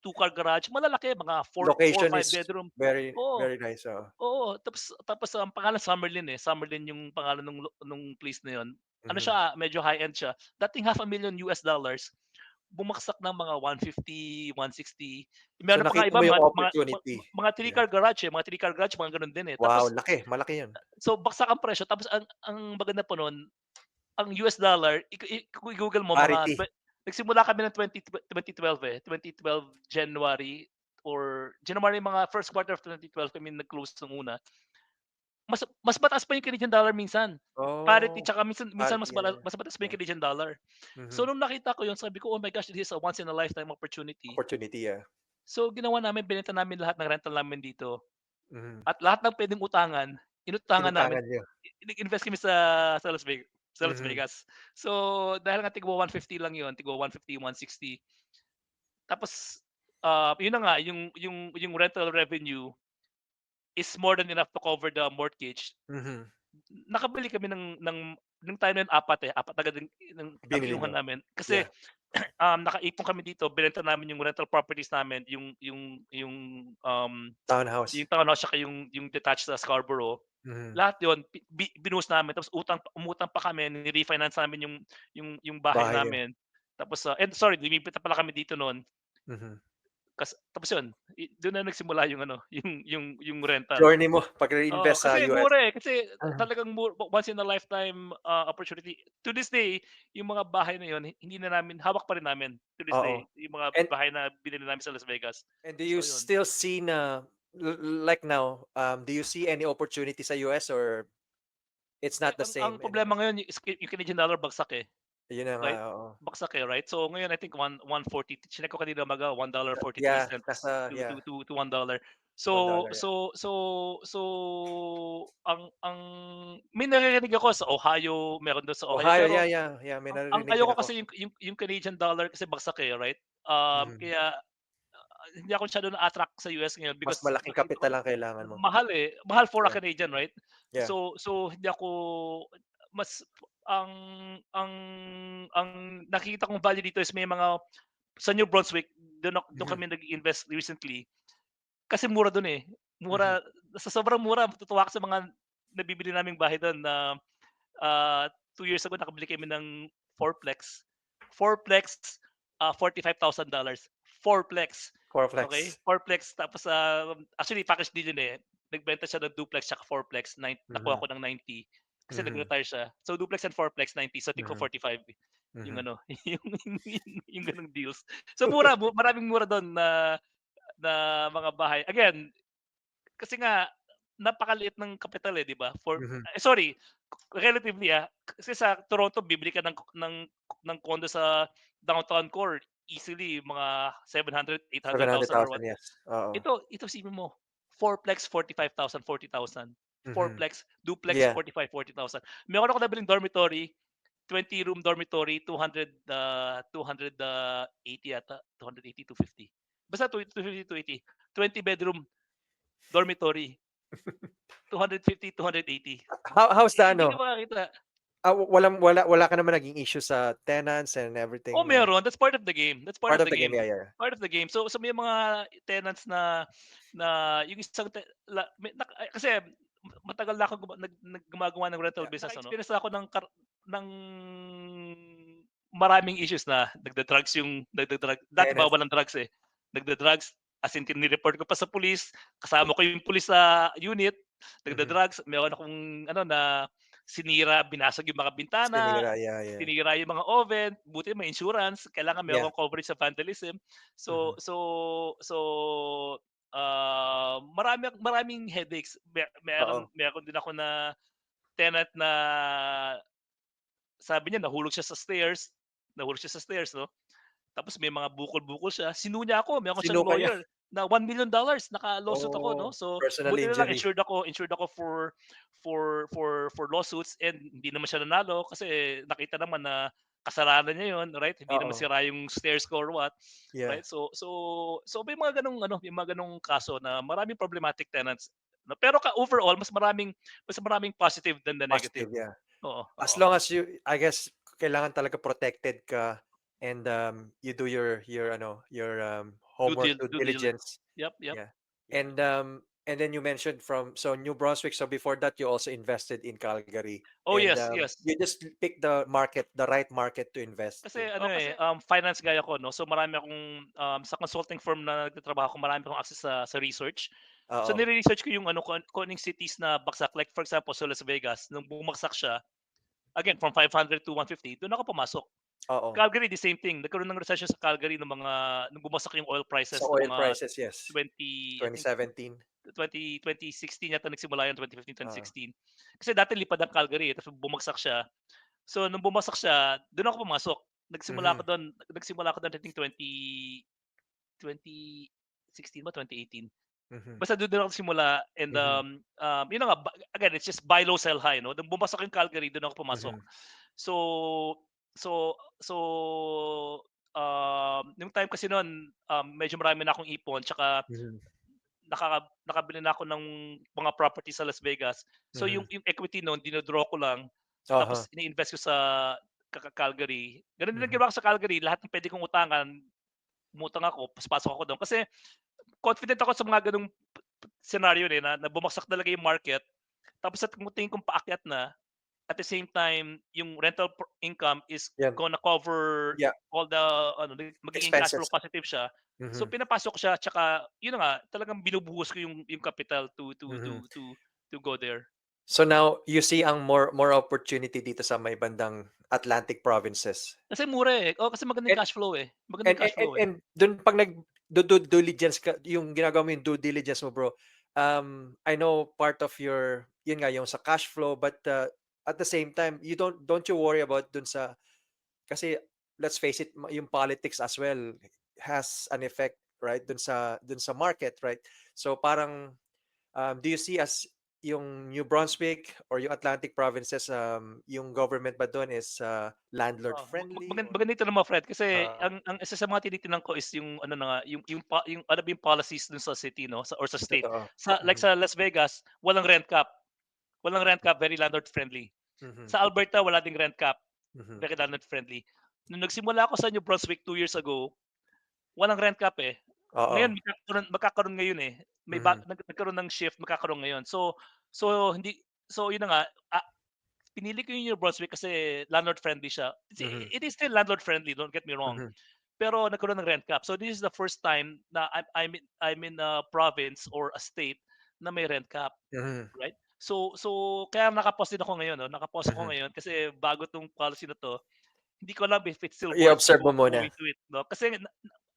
Speaker 3: two-car garage, malalaki, mga four
Speaker 2: Location
Speaker 3: five
Speaker 2: is
Speaker 3: bedroom.
Speaker 2: very,
Speaker 3: Oo,
Speaker 2: very nice, oo.
Speaker 3: oo. Tapos ang pangalan Summerlin, eh, Summerlin yung pangalan nung place na yun. Ano
Speaker 2: Mhm,
Speaker 3: siya, medyo high-end siya. Dating $500,000. bumagsak ng mga 150, 160.
Speaker 2: So
Speaker 3: Meron pa nga
Speaker 2: nakita
Speaker 3: iba
Speaker 2: mo yung
Speaker 3: mga
Speaker 2: opportunity.
Speaker 3: 3-car garage, eh, mga 3-car garage mga gano'n din, eh.
Speaker 2: Wow,
Speaker 3: Tapos
Speaker 2: laki, malaki 'yun.
Speaker 3: so baksak ang presyo tapos ang maganda pa nun, ang US dollar kung i-Google mo mga
Speaker 2: Parity.
Speaker 3: nagsimula kami ng 2012, eh, 2012 January or January mga first quarter of 2012 kami nag-close nung una. Mas mataas pa yung Canadian dollar minsan. Parity
Speaker 2: Oh,
Speaker 3: tsaka minsan
Speaker 2: parity, yeah, yeah.
Speaker 3: mas mataas pa yung
Speaker 2: Yeah.
Speaker 3: Canadian dollar. So
Speaker 2: Mhm.
Speaker 3: nung nakita ko yun sabi ko, "Oh my gosh, this is a once in a lifetime opportunity."
Speaker 2: Opportunity, yeah.
Speaker 3: So ginawa namin, binenta namin lahat ng rental namin dito
Speaker 2: Mhm.
Speaker 3: at lahat ng puwedeng utangan, inutangan namin.
Speaker 2: Inutangan niyo.
Speaker 3: Nag-invest kami sa Las
Speaker 2: Mhm.
Speaker 3: Vegas. So dahil nga tigwa 150 lang yun, tigwa 150, 160. Tapos, yun na nga yung rental revenue is more than enough to cover the mortgage.
Speaker 2: Mhm.
Speaker 3: Nakabili kami ng nung time na yun 4, eh, 4 agad ang
Speaker 2: Binili
Speaker 3: kinuha
Speaker 2: niyo?
Speaker 3: namin. Kasi,
Speaker 2: Yeah.
Speaker 3: nakaipon kami dito, binenta namin yung rental properties namin,
Speaker 2: Townhouse.
Speaker 3: yung townhouse tsaka yung detached sa Scarborough.
Speaker 2: Mhm.
Speaker 3: Lahat yun binuhos namin tapos umutang pa kami, ni-refinance namin yung bahay
Speaker 2: Bahay niyo.
Speaker 3: namin. Tapos, and sorry, lumipat na pala kami dito nun.
Speaker 2: Mhm.
Speaker 3: Tapos yun, dun na nagsimula yung ano, yung rental.
Speaker 2: Journey mo
Speaker 3: Oo,
Speaker 2: pag-re-invest sa
Speaker 3: kasi
Speaker 2: US.
Speaker 3: mura, eh, kasi
Speaker 2: Mhm.
Speaker 3: talagang once in a lifetime, opportunity. To this day, yung mga bahay na yun hindi na namin hawak pa rin namin to this
Speaker 2: Oo.
Speaker 3: day, yung mga
Speaker 2: And
Speaker 3: bahay na binili namin sa Las Vegas.
Speaker 2: and do you
Speaker 3: So yun.
Speaker 2: still see na like now, do you see any opportunity sa US or it's
Speaker 3: Eh,
Speaker 2: not the
Speaker 3: ang
Speaker 2: same
Speaker 3: problema
Speaker 2: anymore?
Speaker 3: ngayon yung Canadian dollar bagsak, eh,
Speaker 2: Yun na nga,
Speaker 3: right?
Speaker 2: oo.
Speaker 3: Bagsak, eh, right? So ngayon I think 140 chineck ko kanina umaga, $1.43
Speaker 2: Yeah, nasa
Speaker 3: to
Speaker 2: yeah,
Speaker 3: $1. So
Speaker 2: $1, yeah.
Speaker 3: so so so ang may naririnig ako sa Ohio, meron dun sa Ohio,
Speaker 2: Ohio,
Speaker 3: pero
Speaker 2: yeah, yeah, yeah, may
Speaker 3: ang
Speaker 2: naririnig din
Speaker 3: ayoko
Speaker 2: ako.
Speaker 3: kasi yung Canadian dollar kasi bagsak, eh, right?
Speaker 2: Mhm.
Speaker 3: Kaya hindi ako masyado na-attract sa US ngayon
Speaker 2: Mas
Speaker 3: because
Speaker 2: malaking kapital ang kailangan mo.
Speaker 3: mahal, eh, mahal for a
Speaker 2: Yeah,
Speaker 3: Canadian, right?
Speaker 2: yeah.
Speaker 3: So hindi ako mas ang ang ang nakikita kong value dito is may mga sa New Brunswick, dun
Speaker 2: Mhm,
Speaker 3: kami nag-invest recently kasi mura dun, eh.
Speaker 2: mhm.
Speaker 3: Sa sobrang mura matutuwa ka sa mga nabibili naming bahay dun na, 2 years ago nakabili kami ng fourplex. Fourplex, $45,000. Fourplex, okey?
Speaker 2: Fourplex.
Speaker 3: Fourplex tapos, actually package deal yun, eh. Nagbenta siya ng duplex tsaka fourplex, nakuha
Speaker 2: Mhm,
Speaker 3: ko ng 90 kasi
Speaker 2: mhm,
Speaker 3: nag-retire siya. So duplex and fourplex 90, so tigko
Speaker 2: mhm,
Speaker 3: 45 yung
Speaker 2: mhm.
Speaker 3: ano, yung gano'ng deals. So mura, maraming mura dun na na mga bahay. Again, kasi nga napakaliit ng kapital, eh, 'di ba?
Speaker 2: Mhm.
Speaker 3: Sorry, relatively, kasi sa Toronto bibili ka ng condo sa downtown core, easily mga 700, 800,000 or
Speaker 2: 700,000,
Speaker 3: what.
Speaker 2: yes. Oo.
Speaker 3: Ito isipin mo, fourplex 45,000, 40,000.
Speaker 2: Mhm.
Speaker 3: Fourplex, duplex
Speaker 2: Yeah.
Speaker 3: 45, 40,000. Meron ako nabiling dormitory, 20-room dormitory, 280 yata, 280, 250. Basta 250, 280. 20-bedroom dormitory, 250, 280.
Speaker 2: How's the
Speaker 3: Hindi ka
Speaker 2: ano,
Speaker 3: makakita.
Speaker 2: wala ka naman naging issue sa tenants and
Speaker 3: Oh,
Speaker 2: everything na
Speaker 3: meron. That's part of the game. That's part
Speaker 2: part
Speaker 3: of
Speaker 2: of
Speaker 3: the
Speaker 2: the game,
Speaker 3: game.
Speaker 2: yeah, yeah.
Speaker 3: Part of the game. So may mga tenants na yung isang kasi matagal na ako gumagawa ng rental
Speaker 2: Yeah,
Speaker 3: business, ano.
Speaker 2: naka-experience
Speaker 3: Naka-experience na ako ng maraming issues na dati
Speaker 2: tenants.
Speaker 3: bawal ang drugs, eh. Nagda-drugs, as in report ko pa sa pulis, kasama ko yung pulis sa unit,
Speaker 2: Mhm.
Speaker 3: nagda-drugs. Meron akong ano na sinira, binasag yung mga bintana,
Speaker 2: Sinira, yeah, yeah.
Speaker 3: tinira yung mga oven, buti may insurance, kailangan
Speaker 2: Yeah.
Speaker 3: meron kang coverage sa vandalism. So
Speaker 2: Mhm.
Speaker 3: so so, maraming headaches.
Speaker 2: Oo.
Speaker 3: Meron din ako na tenant na sabi niya nahulog siya sa stairs 'no, tapos may mga bukol-bukol siya, niya ako, meron siyang
Speaker 2: Sinuka niya.
Speaker 3: lawyer na $1 million, naka-lawsuit ako 'no.
Speaker 2: Oh,
Speaker 3: So,
Speaker 2: personal
Speaker 3: buti na lang
Speaker 2: injury.
Speaker 3: insured ako for lawsuits and hindi naman siya nanalo kasi nakita naman na kasalanan niya 'yun, right? Hindi naman
Speaker 2: Oo.
Speaker 3: sira yung stairs ko or what,
Speaker 2: Yeah.
Speaker 3: right? So may mga gano'ng ano, may mga gano'ng kaso na maraming problematic tenants, no? Pero overall mas maraming positive than the negative.
Speaker 2: Positive, yeah.
Speaker 3: Oo,
Speaker 2: As
Speaker 3: oo.
Speaker 2: long as I guess kailangan talaga protected ka and, you do your ano, your, homework, due
Speaker 3: Due diligence.
Speaker 2: diligence.
Speaker 3: Yep, yep.
Speaker 2: Yeah.
Speaker 3: Yeah.
Speaker 2: And, And then you mentioned so New Brunswick. So before that, you also invested in Calgary,
Speaker 3: Oh,
Speaker 2: and
Speaker 3: yes, yes.
Speaker 2: you just pick the right market to invest
Speaker 3: Kasi
Speaker 2: to.
Speaker 3: ano, finance guy ako 'no, so marami akong, sa consulting firm na nagtatrabaho ako, marami akong access sa research. So
Speaker 2: Oo,
Speaker 3: nire-research ko yung ano, kung ano yung cities na bagsak. Like for example, sa Las Vegas nung bumagsak siya, again from 500 to 150, dun ako pumasok.
Speaker 2: oo.
Speaker 3: Calgary, the same thing. Nagkaroon ng recession sa Calgary nung bumagsak yung oil
Speaker 2: Sa
Speaker 3: prices nung
Speaker 2: oil
Speaker 3: mga
Speaker 2: prices, yes.
Speaker 3: 20, I think
Speaker 2: 2017.
Speaker 3: 2016 yata nagsimula yun, 2015,
Speaker 2: Oo.
Speaker 3: 2016. Kasi dati lipad ang Calgary, tapos bumagsak siya. So nung bumagsak siya, dun ako pumasok.
Speaker 2: Mhm,
Speaker 3: Nagsimula ako dun I think 2016 ba, 2018.
Speaker 2: mhm,
Speaker 3: Basta dun ako simula and,
Speaker 2: mhm,
Speaker 3: yun na nga, again, it's just buy low, sell high 'no. Nung bumagsak yung Calgary, dun ako pumasok.
Speaker 2: mhm,
Speaker 3: So so, nung time kasi nun, medyo marami na akong ipon, tsaka
Speaker 2: mhm,
Speaker 3: nakabili na ako ng mga property sa Las Vegas. So
Speaker 2: mhm.
Speaker 3: yung equity nun dino-draw ko lang, tapos
Speaker 2: Uh-huh.
Speaker 3: ini-invest ko sa Calgary. Gano'n din ang
Speaker 2: Mhm,
Speaker 3: ginawa ko sa Calgary, lahat ng puwede kong utangan, umutang ako, ta's pasok ako dun. Kasi confident ako sa mga gano'ng senaryo, na bumagsak talaga yung market, tapos at kung tingin kong paakyat na, at the same time yung rental income is
Speaker 2: yan.
Speaker 3: gonna cover
Speaker 2: Yeah,
Speaker 3: all the ano, magiging cash flow
Speaker 2: expenses.
Speaker 3: positive siya. So
Speaker 2: Mhm,
Speaker 3: pinapasok siya, tsaka yun na nga, talagang binubuhos ko yung capital
Speaker 2: mhm.
Speaker 3: to go there.
Speaker 2: So now you see ang more opportunity dito sa may bandang Atlantic provinces.
Speaker 3: Kasi mura, kasi magandang
Speaker 2: And
Speaker 3: cash flow,
Speaker 2: and
Speaker 3: magandang
Speaker 2: and
Speaker 3: cash
Speaker 2: and,
Speaker 3: flow,
Speaker 2: and dun 'pag due diligence ka, yung ginagawa mo yung due diligence mo, bro. I know part of your yun nga yung sa cash flow, but at the same time you don't you worry about dun sa kasi let's face it, yung politics as well has an effect, right, dun sa market, right? So parang do you see as yung New Brunswick or yung Atlantic provinces, yung government ba doon is landlord friendly or
Speaker 3: maganda naman, Fred, kasi
Speaker 2: uh,
Speaker 3: ang isa sa mga tinitingnan ko is yung ano na nga, yung ano ba yung policies dun sa city 'no, or sa state.
Speaker 2: totoo?
Speaker 3: Like
Speaker 2: Mhm,
Speaker 3: sa Las Vegas, walang rent cap, very landlord friendly.
Speaker 2: mhm,
Speaker 3: Sa Alberta wala ding rent cap,
Speaker 2: mhm.
Speaker 3: very landlord friendly. Nung nagsimula ako sa New Brunswick 2 years ago, walang rent cap,
Speaker 2: Oo.
Speaker 3: Ngayon magkakaroon ngayon, May
Speaker 2: Mhm,
Speaker 3: nagkaroon ng shift, magkakaroon ngayon. So hindi so yun na nga, pinili ko yung New Brunswick kasi landlord friendly siya.
Speaker 2: mhm,
Speaker 3: It is still landlord friendly, don't get me wrong.
Speaker 2: mhm,
Speaker 3: Pero nagkaroon ng rent cap. So this is the first time na I'm in a province or a state na may rent cap,
Speaker 2: mhm,
Speaker 3: right? So kaya naka-pause din ako ngayon 'no, naka-pause ako
Speaker 2: mhm.
Speaker 3: ngayon kasi bago 'tong policy na 'to, hindi ko alam if it still works
Speaker 2: I-observe mo
Speaker 3: going
Speaker 2: muna.
Speaker 3: to it 'no. Kasi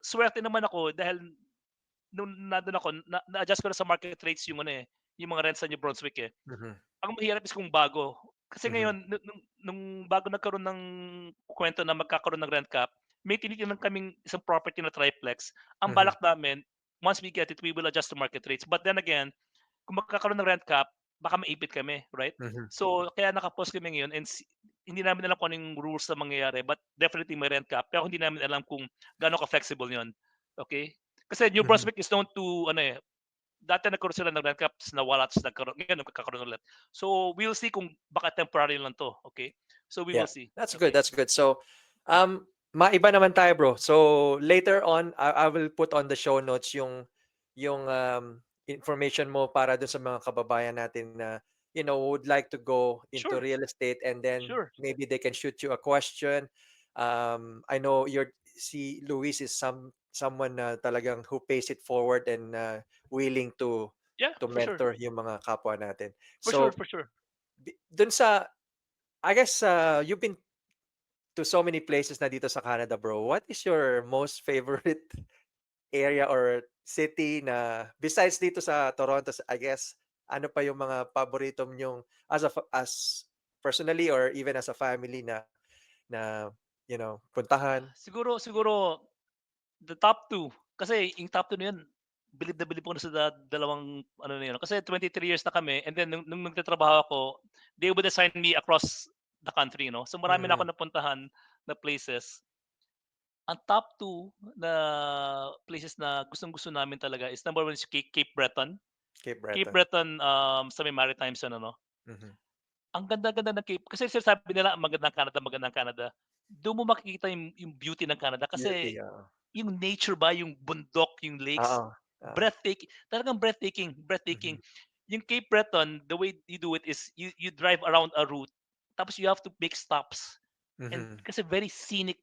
Speaker 3: swerte naman ako dahil nung nandun ako, na-adjust ko na sa market rates yung ano, yung mga rent sa New Brunswick,
Speaker 2: Mhm,
Speaker 3: Ang mahirap is kung bago. Kasi
Speaker 2: mhm,
Speaker 3: ngayon nung bago nagkaroon ng kuwento na magkakaroon ng rent cap, may tinitingnan kaming isang property na triplex. Ang
Speaker 2: mhm,
Speaker 3: balak namin, once we get it, we will adjust to market rates. But then again, kung magkakaroon ng rent cap, baka maipit kami, right?
Speaker 2: mhm,
Speaker 3: So kaya naka-pause kami ngayon, and hindi namin alam kung ano yung rules na mangyayari, but definitely may rent cap. Pero hindi namin alam kung gaano ka-flexible 'yon, okay? Kasi New
Speaker 2: mhm.
Speaker 3: Brunswick is known to ano, dati nagkaroon sila ng rent cap ta's nawala, ta's ngayon nagkakaroon ulit. So, we'll see kung baka temporary lang 'to, okay? So, we will
Speaker 2: Yeah,
Speaker 3: see,
Speaker 2: that's good,
Speaker 3: okay?
Speaker 2: that's good. So, maiba naman tayo, bro. So, later on, I will put on the show notes yung information mo para dun sa mga kababayan natin na, would like to go into
Speaker 3: Sure,
Speaker 2: real estate, and then
Speaker 3: sure.
Speaker 2: maybe they can shoot you a question. I know si Luis is someone na talagang who pays it forward and willing to
Speaker 3: Yeah, for sure.
Speaker 2: mentor yung mga kapwa natin.
Speaker 3: For sure,
Speaker 2: So,
Speaker 3: for sure.
Speaker 2: dun sa I guess you've been to so many places na dito sa Canada, bro. What is your most favorite area or city na besides dito sa Toronto, I guess, ano pa yung mga paborito nyong as personally or even as a family na puntahan?
Speaker 3: Siguro the top two, kasi yung top 2 na yun, bilib na bilib ako na sa dalawang ano na yun. Kasi 3 years na kami, and then nung nagtatrabaho ako, they would assign me across the country 'no. So marami na
Speaker 2: Mhm.
Speaker 3: akong napuntahan na places. Ang top 2 na places na gustong-gusto namin talaga is number 1 is Cape Breton.
Speaker 2: Cape
Speaker 3: Cape
Speaker 2: Breton.
Speaker 3: Breton, sa may Maritimes ano 'no.
Speaker 2: Mhm.
Speaker 3: Ang ganda-ganda ng Cape, kasi sinasabi nila magandang Canada, magandang Canada. Do'n mo makikita yung beauty ng Canada kasi
Speaker 2: Beauty, oo.
Speaker 3: yung nature ba, yung bundok, yung lakes,
Speaker 2: Oo, Ah,
Speaker 3: Talagang breathtaking.
Speaker 2: mhm,
Speaker 3: Yung Cape Breton, the way you do it is you drive around a route, tapos you have to make stops. And
Speaker 2: mhm.
Speaker 3: kasi very scenic.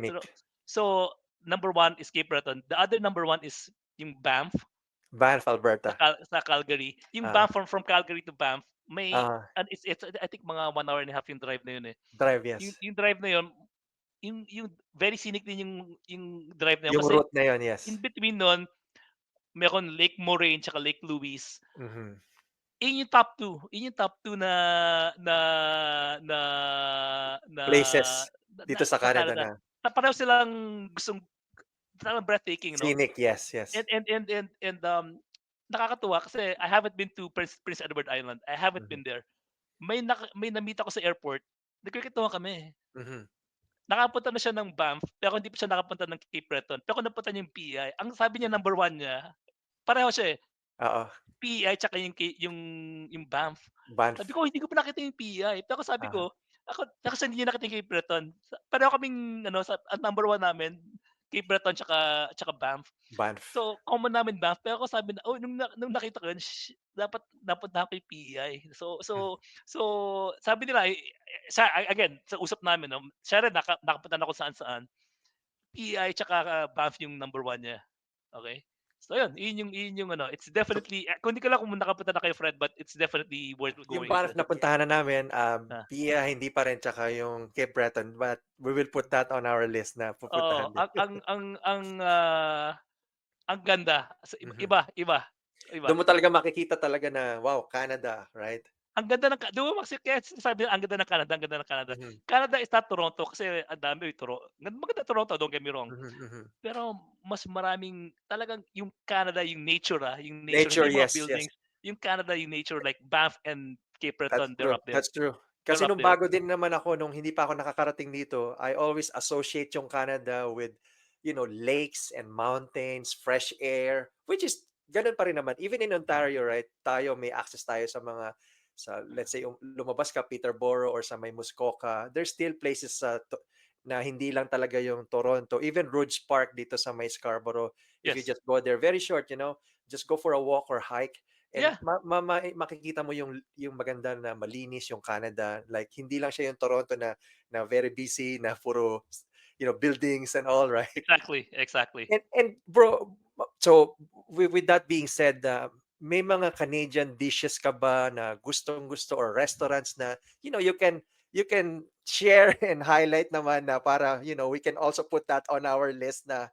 Speaker 3: So,
Speaker 2: Scenic.
Speaker 3: so number one is Cape Breton. The other number one is yung Banff
Speaker 2: Banff, Alberta.
Speaker 3: sa Calgary. Yung
Speaker 2: Ah,
Speaker 3: Banff from Calgary to Banff, may
Speaker 2: ah,
Speaker 3: and it's I think mga 1 hour and a half yung drive na yun eh.
Speaker 2: drive,
Speaker 3: Yung
Speaker 2: yes.
Speaker 3: yung drive na yun, yung very scenic din yung drive na yun
Speaker 2: Yung
Speaker 3: kasi
Speaker 2: route na yun,
Speaker 3: in
Speaker 2: yes.
Speaker 3: between nun, meron Lake Moraine tsaka Lake Louise.
Speaker 2: Mhm.
Speaker 3: Yun yung top 2. Yun yung top 2 na na na
Speaker 2: Places dito sa
Speaker 3: sa
Speaker 2: Canada
Speaker 3: Canada.
Speaker 2: na
Speaker 3: Na pareho silang gustong talagang breathtaking, no?
Speaker 2: scenic, yes, yes.
Speaker 3: And nakakatuwa kasi I haven't been to Prince Edward Island. I haven't
Speaker 2: Mhm,
Speaker 3: been there. May na-meet ako sa airport, nagkukuwentuhan kami.
Speaker 2: mhm.
Speaker 3: Nakapunta na siya ng Banff, pero hindi pa siya nakapunta ng Cape Breton. Pero napunta niya yung PEI. Ang sabi niya number one niya, pareho siya, eh,
Speaker 2: Oo,
Speaker 3: PEI tsaka yung Banff. Sabi
Speaker 2: Banff.
Speaker 3: ko, "Hindi ko pa nakita yung PEI." Pero sabi
Speaker 2: Uh-huh,
Speaker 3: ko, kasi hindi niya nakita yung Cape Breton. Pareho kaming ano, ang number one namin, Cape Breton tsaka Banff.
Speaker 2: Banff.
Speaker 3: So, common namin Banff, pero ako sabi na, "Oh, nung nakita ko yun, dapat napuntahan ko yung PEI."
Speaker 2: Hmm,
Speaker 3: So, sabi nila, again, sa usap namin 'no, siya rin nakapunta na kung saan-saan. PEI tsaka Banff yung number one niya, okey? So yun yung ano, it's
Speaker 2: so
Speaker 3: definitely kung hindi ko lang kung nakapunta na kayo Fred, but it's definitely worth
Speaker 2: yung
Speaker 3: going
Speaker 2: Banff
Speaker 3: to.
Speaker 2: napuntahan na namin,
Speaker 3: Ah,
Speaker 2: PIA hindi pa rin tsaka yung Cape Breton, but we will put that on our list na
Speaker 3: oo,
Speaker 2: pupuntahan din.
Speaker 3: ang ganda,
Speaker 2: Mhm.
Speaker 3: iba, iba, iba.
Speaker 2: Dun mo talaga makikita talaga na, wow, Canada, right?
Speaker 3: Ang ganda ng 'di ba kasi kaya sinasabi nila ang ganda ng Canada, ang ganda ng Canada.
Speaker 2: Mhm,
Speaker 3: Canada is not Toronto kasi ang dami, maganda Toronto, don't get me wrong.
Speaker 2: mhm, mhm.
Speaker 3: Pero mas maraming talagang yung Canada, yung nature,
Speaker 2: Nature,
Speaker 3: hindi mga
Speaker 2: yes, yes.
Speaker 3: buildings. Yung Canada, yung nature like Banff and Cape
Speaker 2: That's
Speaker 3: Breton, they're
Speaker 2: true,
Speaker 3: up there.
Speaker 2: that's true.
Speaker 3: They're
Speaker 2: Kasi
Speaker 3: up
Speaker 2: nung
Speaker 3: there.
Speaker 2: bago din naman ako, nung hindi pa ako nakakarating dito, I always associate yung Canada with, lakes and mountains, fresh air, which is gano'n pa rin naman. Even in Ontario, right? Tayo may access tayo let's say lumabas ka Peterborough or sa may Muskoka, there's still places na hindi lang talaga yung Toronto. Even Rouge Park dito sa may Scarborough, if you
Speaker 3: Yes.
Speaker 2: just go there, very short, just go for a walk or hike. And
Speaker 3: Yeah,
Speaker 2: makikita mo yung maganda na malinis yung Canada, like hindi lang siya yung Toronto na very busy na puro buildings and all, right?
Speaker 3: exactly, exactly.
Speaker 2: And bro, so with that being said, may mga Canadian dishes ka ba na gustong-gusto or restaurants na you can share and highlight naman na para we can also put that on our list na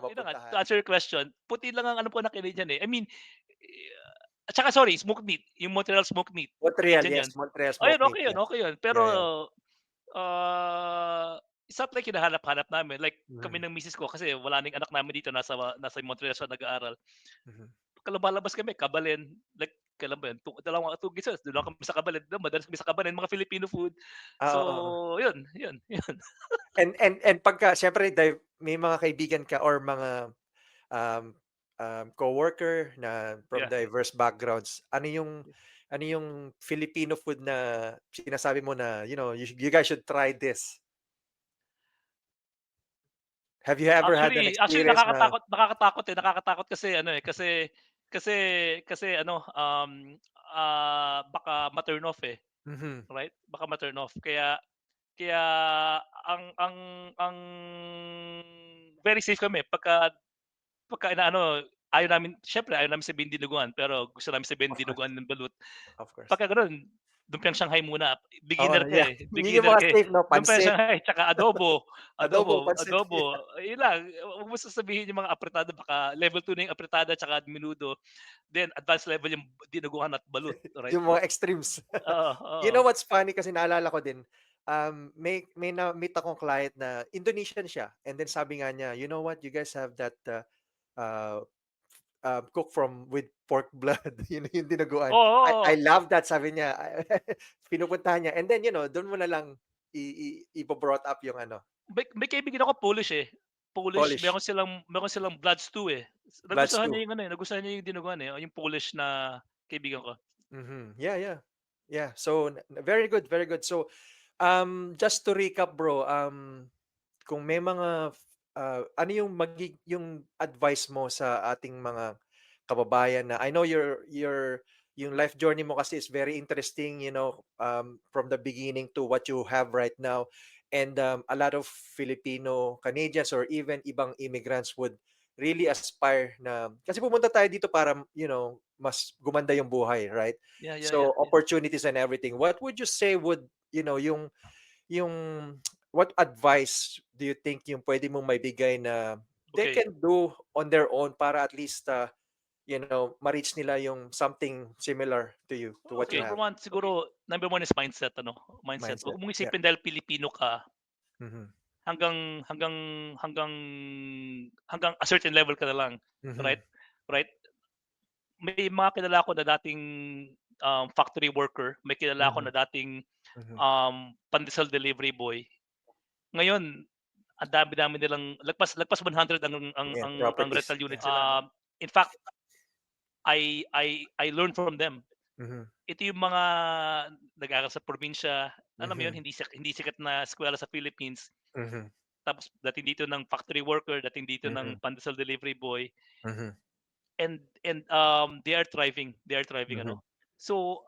Speaker 3: Yun na nga, to
Speaker 2: mapuntahan?
Speaker 3: answer your question, puti lang ang alam ko na Canadian, eh. I mean, at saka sorry, smoked meat, yung Montreal smoked meat,
Speaker 2: Montreal,
Speaker 3: Canadian
Speaker 2: yes,
Speaker 3: yun.
Speaker 2: Montreal
Speaker 3: Ayun,
Speaker 2: smoked meat,
Speaker 3: okey yun,
Speaker 2: yes.
Speaker 3: okey yun. Pero,
Speaker 2: Yeah, yeah.
Speaker 3: it's not like hinahanap-hanap namin, like kami
Speaker 2: Mhm,
Speaker 3: ng misis ko kasi wala na yung anak namin dito, nasa Montreal siya nag-aaral.
Speaker 2: mhm.
Speaker 3: Pagka lumalabas kami, Kabalin, like kailan ba yun, 2 weeks ago, doon lang kami sa Kabalin, madalas kami sa Kabalin, mga Filipino food. So,
Speaker 2: Oo, oo.
Speaker 3: yun.
Speaker 2: And pagka siyempre may mga kaibigan ka or mga um, coworker na from
Speaker 3: Yeah.
Speaker 2: diverse backgrounds, ano yung Filipino food na sinasabi mo na, you guys should try this? Have you ever had an
Speaker 3: Actually
Speaker 2: experience na
Speaker 3: nakakatakot kasi ano, eh, kasi kasi ano, baka ma-turn off, eh,
Speaker 2: mhm,
Speaker 3: right? Baka ma-turn off kaya kaya ang very safe kami pagka inaano, ayaw namin sabihin dinuguan, pero gusto namin sabihin
Speaker 2: of course,
Speaker 3: dinuguan ng balut.
Speaker 2: of course.
Speaker 3: Pagka gano'n, lumpiang Shanghai muna,
Speaker 2: Oo,
Speaker 3: beginner ka,
Speaker 2: yeah.
Speaker 3: eh,
Speaker 2: Yun yung
Speaker 3: beginner
Speaker 2: mga
Speaker 3: ka, eh.
Speaker 2: safe 'no,
Speaker 3: Lumpiang
Speaker 2: pansit,
Speaker 3: Shanghai tsaka adobo,
Speaker 2: adobo,
Speaker 3: adobo,
Speaker 2: pansit,
Speaker 3: adobo, yun lang. Huwag mo sasabihin yung mga apritada, baka level 2 na yung apritada tsaka menudo, then advanced level yung dinuguan at balut, right?
Speaker 2: yung mga extremes.
Speaker 3: Oo,
Speaker 2: You
Speaker 3: oo.
Speaker 2: know what's funny kasi naalala ko din, may na-meet akong client na Indonesian siya, and then sabi nga niya, "You know what? You guys have that, uh, cook from with pork blood," yun yung dinuguan.
Speaker 3: Oo,
Speaker 2: I
Speaker 3: oo.
Speaker 2: love that, sabi niya. Pinupuntahan niya and then, dun mo na lang ibo-brought up yung
Speaker 3: May kaibigan ako Polish, eh. Polish,
Speaker 2: Polish,
Speaker 3: meron silang blood stew, eh.
Speaker 2: blood
Speaker 3: Nagustuhan
Speaker 2: stew.
Speaker 3: niya yung ano, eh, nagustuhan niya yung dinuguan, eh, yung Polish na kaibigan ko.
Speaker 2: Mhm. Yeah, yeah. Yeah. So, very good, very good. So, just to recap bro, kung may mga ano yung advice mo sa ating mga kababayan na I know yung life journey mo kasi is very interesting, from the beginning to what you have right now. And a lot of Filipino Canadians or even ibang immigrants would really aspire na kasi pumunta tayo dito para, mas gumanda yung buhay, right?
Speaker 3: Yeah, yeah, yeah,
Speaker 2: So
Speaker 3: yeah.
Speaker 2: opportunities and everything. What would you say would, yung what advice do you think yung pwede mong maibigay na they
Speaker 3: Okay.
Speaker 2: can do on their own para at least, ma-reach nila yung something similar to you, to what
Speaker 3: Okay,
Speaker 2: you
Speaker 3: number
Speaker 2: have?
Speaker 3: one siguro, number one is mindset ano, mindset.
Speaker 2: Mindset.
Speaker 3: Wag mong
Speaker 2: Yeah.
Speaker 3: isipin dahil Pilipino ka
Speaker 2: Mhm.
Speaker 3: hanggang hanggang hanggang hanggang a certain level ka na lang,
Speaker 2: Mhm.
Speaker 3: right? Right? May mga kilala ko na dating, factory worker, may kilala ko
Speaker 2: Mhm.
Speaker 3: na dating,
Speaker 2: Mhm.
Speaker 3: pandesal delivery boy. Ngayon, ang dami-dami nilang lagpas lagpas 100
Speaker 2: Yeah,
Speaker 3: ang
Speaker 2: properties.
Speaker 3: rental unit
Speaker 2: Yeah.
Speaker 3: sila 'no. In fact, I learned from them.
Speaker 2: Mhm.
Speaker 3: Ito yung mga nag-aaral sa probinsya, alam mo yun,
Speaker 2: Mhm.
Speaker 3: hindi sikat na eskuwela sa Philippines,
Speaker 2: Mhm.
Speaker 3: tapos dating dito ng factory worker, dating dito ng
Speaker 2: Mhm.
Speaker 3: pandesal delivery boy,
Speaker 2: Mhm.
Speaker 3: they are thriving
Speaker 2: Mhm.
Speaker 3: ano. So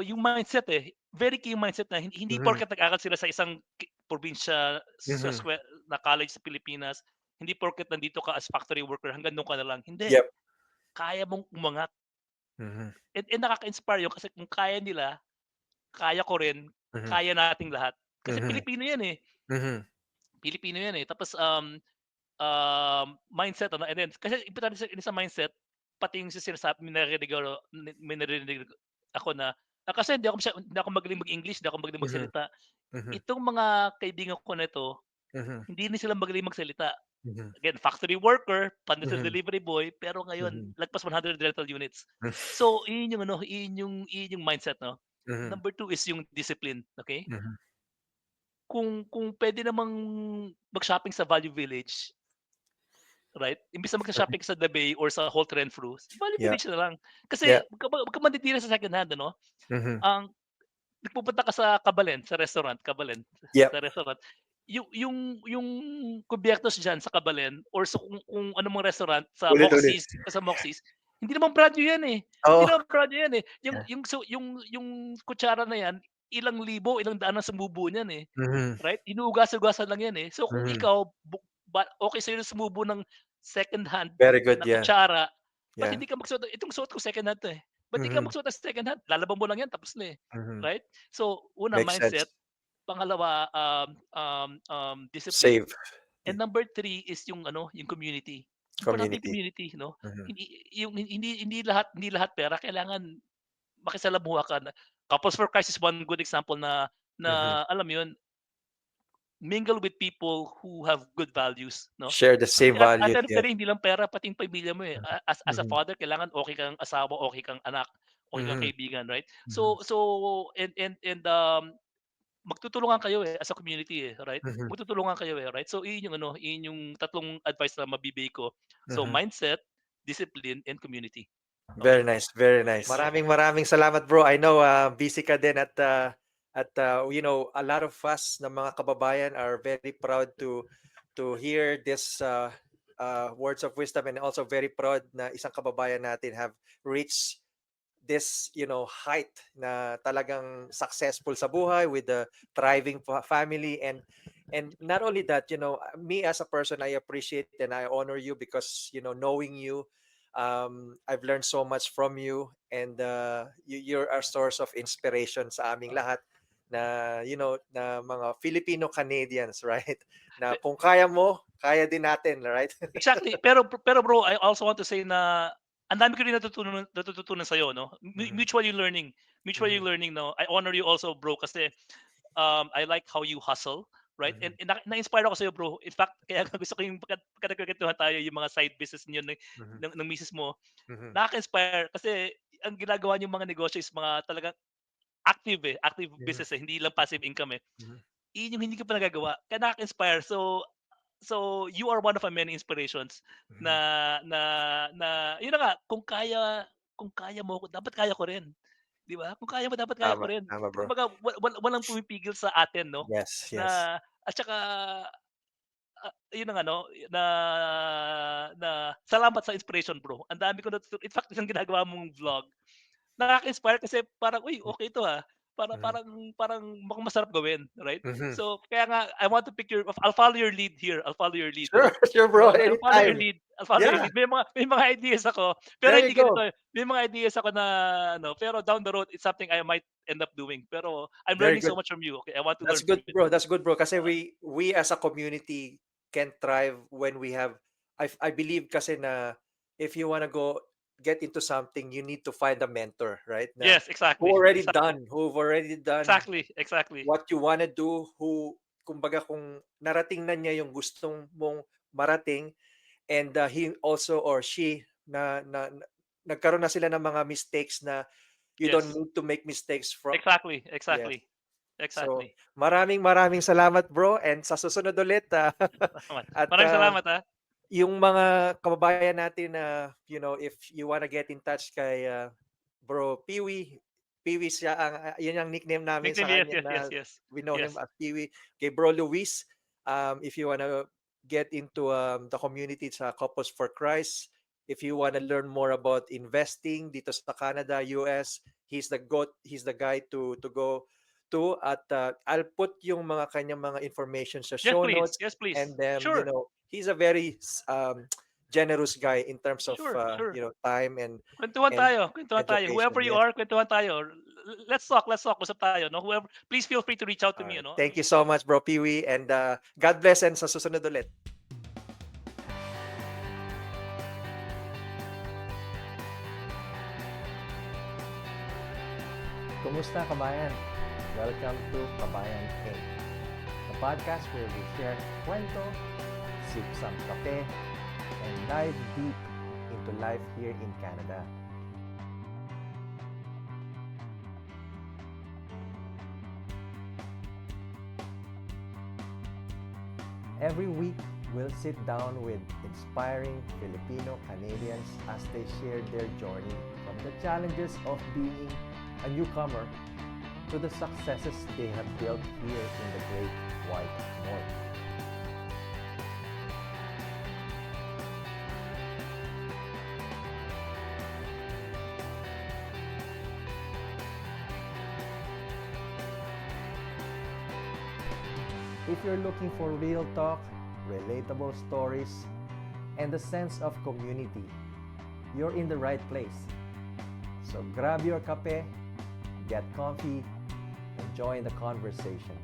Speaker 3: yung mindset, very key yung mindset na hindi
Speaker 2: Mhm.
Speaker 3: porket nag-aral sila sa isang probinsya sa
Speaker 2: Mhm.
Speaker 3: na college sa Pilipinas, hindi porket nandito ka as factory worker hanggang dun ka na lang, hindi.
Speaker 2: Yep.
Speaker 3: Kaya mong umangat
Speaker 2: Mhm.
Speaker 3: and nakaka-inspire yun kasi kung kaya nila, kaya ko rin,
Speaker 2: Mhm.
Speaker 3: kaya nating lahat. Kasi
Speaker 2: Mhm.
Speaker 3: Pilipino yan,
Speaker 2: Mhm.
Speaker 3: Pilipino yan, Tapos, mindset ano, and then kasi importante sa mindset, pati yung sa sinasabi may naririnig ako na, kasi hindi ako magaling mag-English, hindi ako magaling
Speaker 2: Mhm.
Speaker 3: magsalita.
Speaker 2: Mhm.
Speaker 3: Itong mga kaibigan ko na 'to,
Speaker 2: Mhm.
Speaker 3: hindi rin sila magaling magsalita.
Speaker 2: Mhm.
Speaker 3: Again, factory worker, pandesal
Speaker 2: Mhm.
Speaker 3: delivery boy, pero ngayon
Speaker 2: Mhm.
Speaker 3: lagpas 100 rental units.
Speaker 2: Mhm.
Speaker 3: So, iyon yung ano, iyon yung mindset 'no.
Speaker 2: Mhm.
Speaker 3: Number 2 is yung discipline, okay?
Speaker 2: Mhm.
Speaker 3: Kung puwede namang mag-shopping sa Value Village, right? Imbes na
Speaker 2: Mhm.
Speaker 3: magsa-shopping ka sa The Bay or sa Holt Renfrew, sa Value
Speaker 2: Yeah.
Speaker 3: Village na lang.
Speaker 2: Yeah.
Speaker 3: Kasi wag ka manitira sa second hand ano.
Speaker 2: Mhm.
Speaker 3: Ang Nagpupunta ka sa Kabalen, sa restaurant, Kabalen,
Speaker 2: Yep.
Speaker 3: sa restaurant, yung kubyertos diyan sa Kabalen or sa kung ano mang restaurant sa
Speaker 2: Ulit-ulit.
Speaker 3: Moxie's, hindi naman brand new yan, Hindi
Speaker 2: Oo.
Speaker 3: naman brand new yan,
Speaker 2: Yeah.
Speaker 3: Yung kutsara na yan, ilang libo, ilang daan ang sumubo niyan,
Speaker 2: Mhm.
Speaker 3: right? Hinuhugas-hugasan lang yan, So kung
Speaker 2: Mhm.
Speaker 3: ikaw okey sa'yo na sumubo ng second hand
Speaker 2: Very good,
Speaker 3: na
Speaker 2: yeah.
Speaker 3: kutsara, ba't
Speaker 2: Yeah.
Speaker 3: hindi ka magsuot itong suot ko second hand 'to, ba't di ka
Speaker 2: Mhm.
Speaker 3: magsuot ng second hand? Lalaban mo lang yan tapos na,
Speaker 2: Mhm.
Speaker 3: right? So, una
Speaker 2: Makes sense.
Speaker 3: mindset, pangalawa, discipline,
Speaker 2: Save.
Speaker 3: and number 3 is yung ano, yung community. Importante yung
Speaker 2: Community.
Speaker 3: community 'no.
Speaker 2: Mhm.
Speaker 3: Hindi lahat pera kailangan makisalamuha ka na. Couples for Christ is one good example na
Speaker 2: Mhm.
Speaker 3: na alam mo yun, mingle with people who have good values 'no.
Speaker 2: Share the same
Speaker 3: At
Speaker 2: values,
Speaker 3: the end of the
Speaker 2: yes.
Speaker 3: day hindi lang pera pati yung pamilya mo, As a
Speaker 2: Mhm.
Speaker 3: father kailangan okey kang asawa, okey kang anak, okey kang
Speaker 2: Mhm.
Speaker 3: kaibigan, right?
Speaker 2: Mhm.
Speaker 3: So magtutulungan kayo, as a community, right?
Speaker 2: Mhm.
Speaker 3: Magtutulungan kayo, right? So iyon yung ano, iyon yung tatlong advice na mabibigay ko. So
Speaker 2: Mhm.
Speaker 3: mindset, discipline, and community.
Speaker 2: Very
Speaker 3: Okay?
Speaker 2: nice, very
Speaker 3: Okay,
Speaker 2: nice.
Speaker 3: bro.
Speaker 2: Maraming salamat bro. I know, busy ka din a lot of us na mga kababayan are very proud to hear this words of wisdom, and also very proud na isang kababayan natin have reached this, height na talagang successful sa buhay with a thriving family. And not only that, me as a person, I appreciate and I honor you because, knowing you, I've learned so much from you, and you're a source of inspiration sa aming lahat na, na mga Filipino Canadians, right? Na
Speaker 3: Pe-
Speaker 2: kung kaya mo, kaya din natin, right?
Speaker 3: Exactly. Pero bro, I also want to say na ang dami ko rin natututunan sa'yo, no?
Speaker 2: Mhm.
Speaker 3: Mutually learning. Mutually
Speaker 2: Mhm.
Speaker 3: learning, no? I honor you also, bro, kasi I like how you hustle, right? And,
Speaker 2: Mhm.
Speaker 3: and na-inspire ako sa'yo, bro. In fact, kaya nga gusto ko yung pagka nagkakwentuhan tayo, yung mga side business niyo
Speaker 2: Mhm.
Speaker 3: ng misis mo,
Speaker 2: Mhm.
Speaker 3: nakaka-inspire kasi ang ginagawa niyong mga negosyo is mga talagang active
Speaker 2: Mhm.
Speaker 3: business, hindi lang passive income,
Speaker 2: Mhm.
Speaker 3: Iyon yung hindi ko pa nagagawa, kaya nakaka-inspire. So you are one of my many inspirations na
Speaker 2: Mhm.
Speaker 3: na na yun na nga, kung kaya mo ko, dapat kaya ko rin, 'di ba? Kung kaya mo, dapat kaya ko
Speaker 2: Tama,
Speaker 3: rin.
Speaker 2: tama bro.
Speaker 3: Kumbaga walang pumipigil sa atin 'no,
Speaker 2: Yes, yes.
Speaker 3: na at saka yun ang ano, na na salamat sa inspiration bro. Ang dami ko in fact isang ginagawa mong vlog, nakaka-inspire kasi parang, "Uy, okay 'to, Parang
Speaker 2: Mhm.
Speaker 3: parang parang mukhang masarap gawin, right?
Speaker 2: Mhm.
Speaker 3: So, kaya nga I want to pick your I'll follow your lead here, I'll follow your lead,
Speaker 2: Sure, sure bro,
Speaker 3: I'll follow your
Speaker 2: anytime.
Speaker 3: lead, I'll follow your
Speaker 2: Yeah,
Speaker 3: lead. May mga ideas ako, pero
Speaker 2: there you
Speaker 3: hindi ganito,
Speaker 2: go.
Speaker 3: may mga ideas ako na ano, pero down the road it's something I might end up doing. Pero I'm
Speaker 2: Very
Speaker 3: learning so
Speaker 2: good.
Speaker 3: much from you, okay? I want to
Speaker 2: That's
Speaker 3: learn from
Speaker 2: good,
Speaker 3: you
Speaker 2: bro.
Speaker 3: too.
Speaker 2: That's good, bro. Kasi
Speaker 3: Uh,
Speaker 2: we as a community can thrive when we have. I believe kasi na if you wanna go get into something, you need to find a mentor, right? Na
Speaker 3: yes, exactly, exactly,
Speaker 2: who've already done
Speaker 3: exactly.
Speaker 2: what you wanna do, who kumbaga kung narating na niya yung gustong mong marating, and he also or she na nagkaroon na sila ng mga mistakes na you don't
Speaker 3: Yes,
Speaker 2: need to make mistakes from.
Speaker 3: exactly,
Speaker 2: Yes.
Speaker 3: exactly,
Speaker 2: So,
Speaker 3: exactly.
Speaker 2: maraming salamat bro, and sa susunod ulit,
Speaker 3: Salamat.
Speaker 2: at,
Speaker 3: Maraming salamat,
Speaker 2: yung mga kababayan natin na, if you wanna get in touch kay, Bro Peewee, Peewee siya yun ang nickname namin sa
Speaker 3: Nickname, yes,
Speaker 2: kanya
Speaker 3: yes,
Speaker 2: na
Speaker 3: yes, yes,
Speaker 2: we know him
Speaker 3: yes.
Speaker 2: as Peewee. Kay Bro Luis, if you wanna get into, the community sa Couples for Christ, if you wanna learn more about investing dito sa Canada, US, he's the guy to go to, at, I'll put yung mga kanyang mga information sa
Speaker 3: Yes,
Speaker 2: show
Speaker 3: please,
Speaker 2: notes,
Speaker 3: yes, please.
Speaker 2: and then,
Speaker 3: Sure,
Speaker 2: he's a very generous guy in terms of,
Speaker 3: sure, sure.
Speaker 2: time and and
Speaker 3: Kwentuhan tayo.
Speaker 2: education.
Speaker 3: Whoever you
Speaker 2: Yes.
Speaker 3: are, kwentuhan tayo. Let's talk, usap tayo, no? Whoever, please feel free to reach out to
Speaker 2: All
Speaker 3: me,
Speaker 2: right.
Speaker 3: no?
Speaker 2: Thank you so much, Bro Peewee, and, God bless, and sa susunod ulit.
Speaker 1: Kumusta kabayan? Welcome to Kabayan Inc., the podcast where we share kwento, sip some kape, and dive deep into life here in Canada. Every week, we'll sit down with inspiring Filipino Canadians as they share their journey from the challenges of being a newcomer to the successes they have built here in the Great White North. If you're looking for real talk, relatable stories, and a sense of community, you're in the right place. So grab your kape, get comfy, and join the conversation.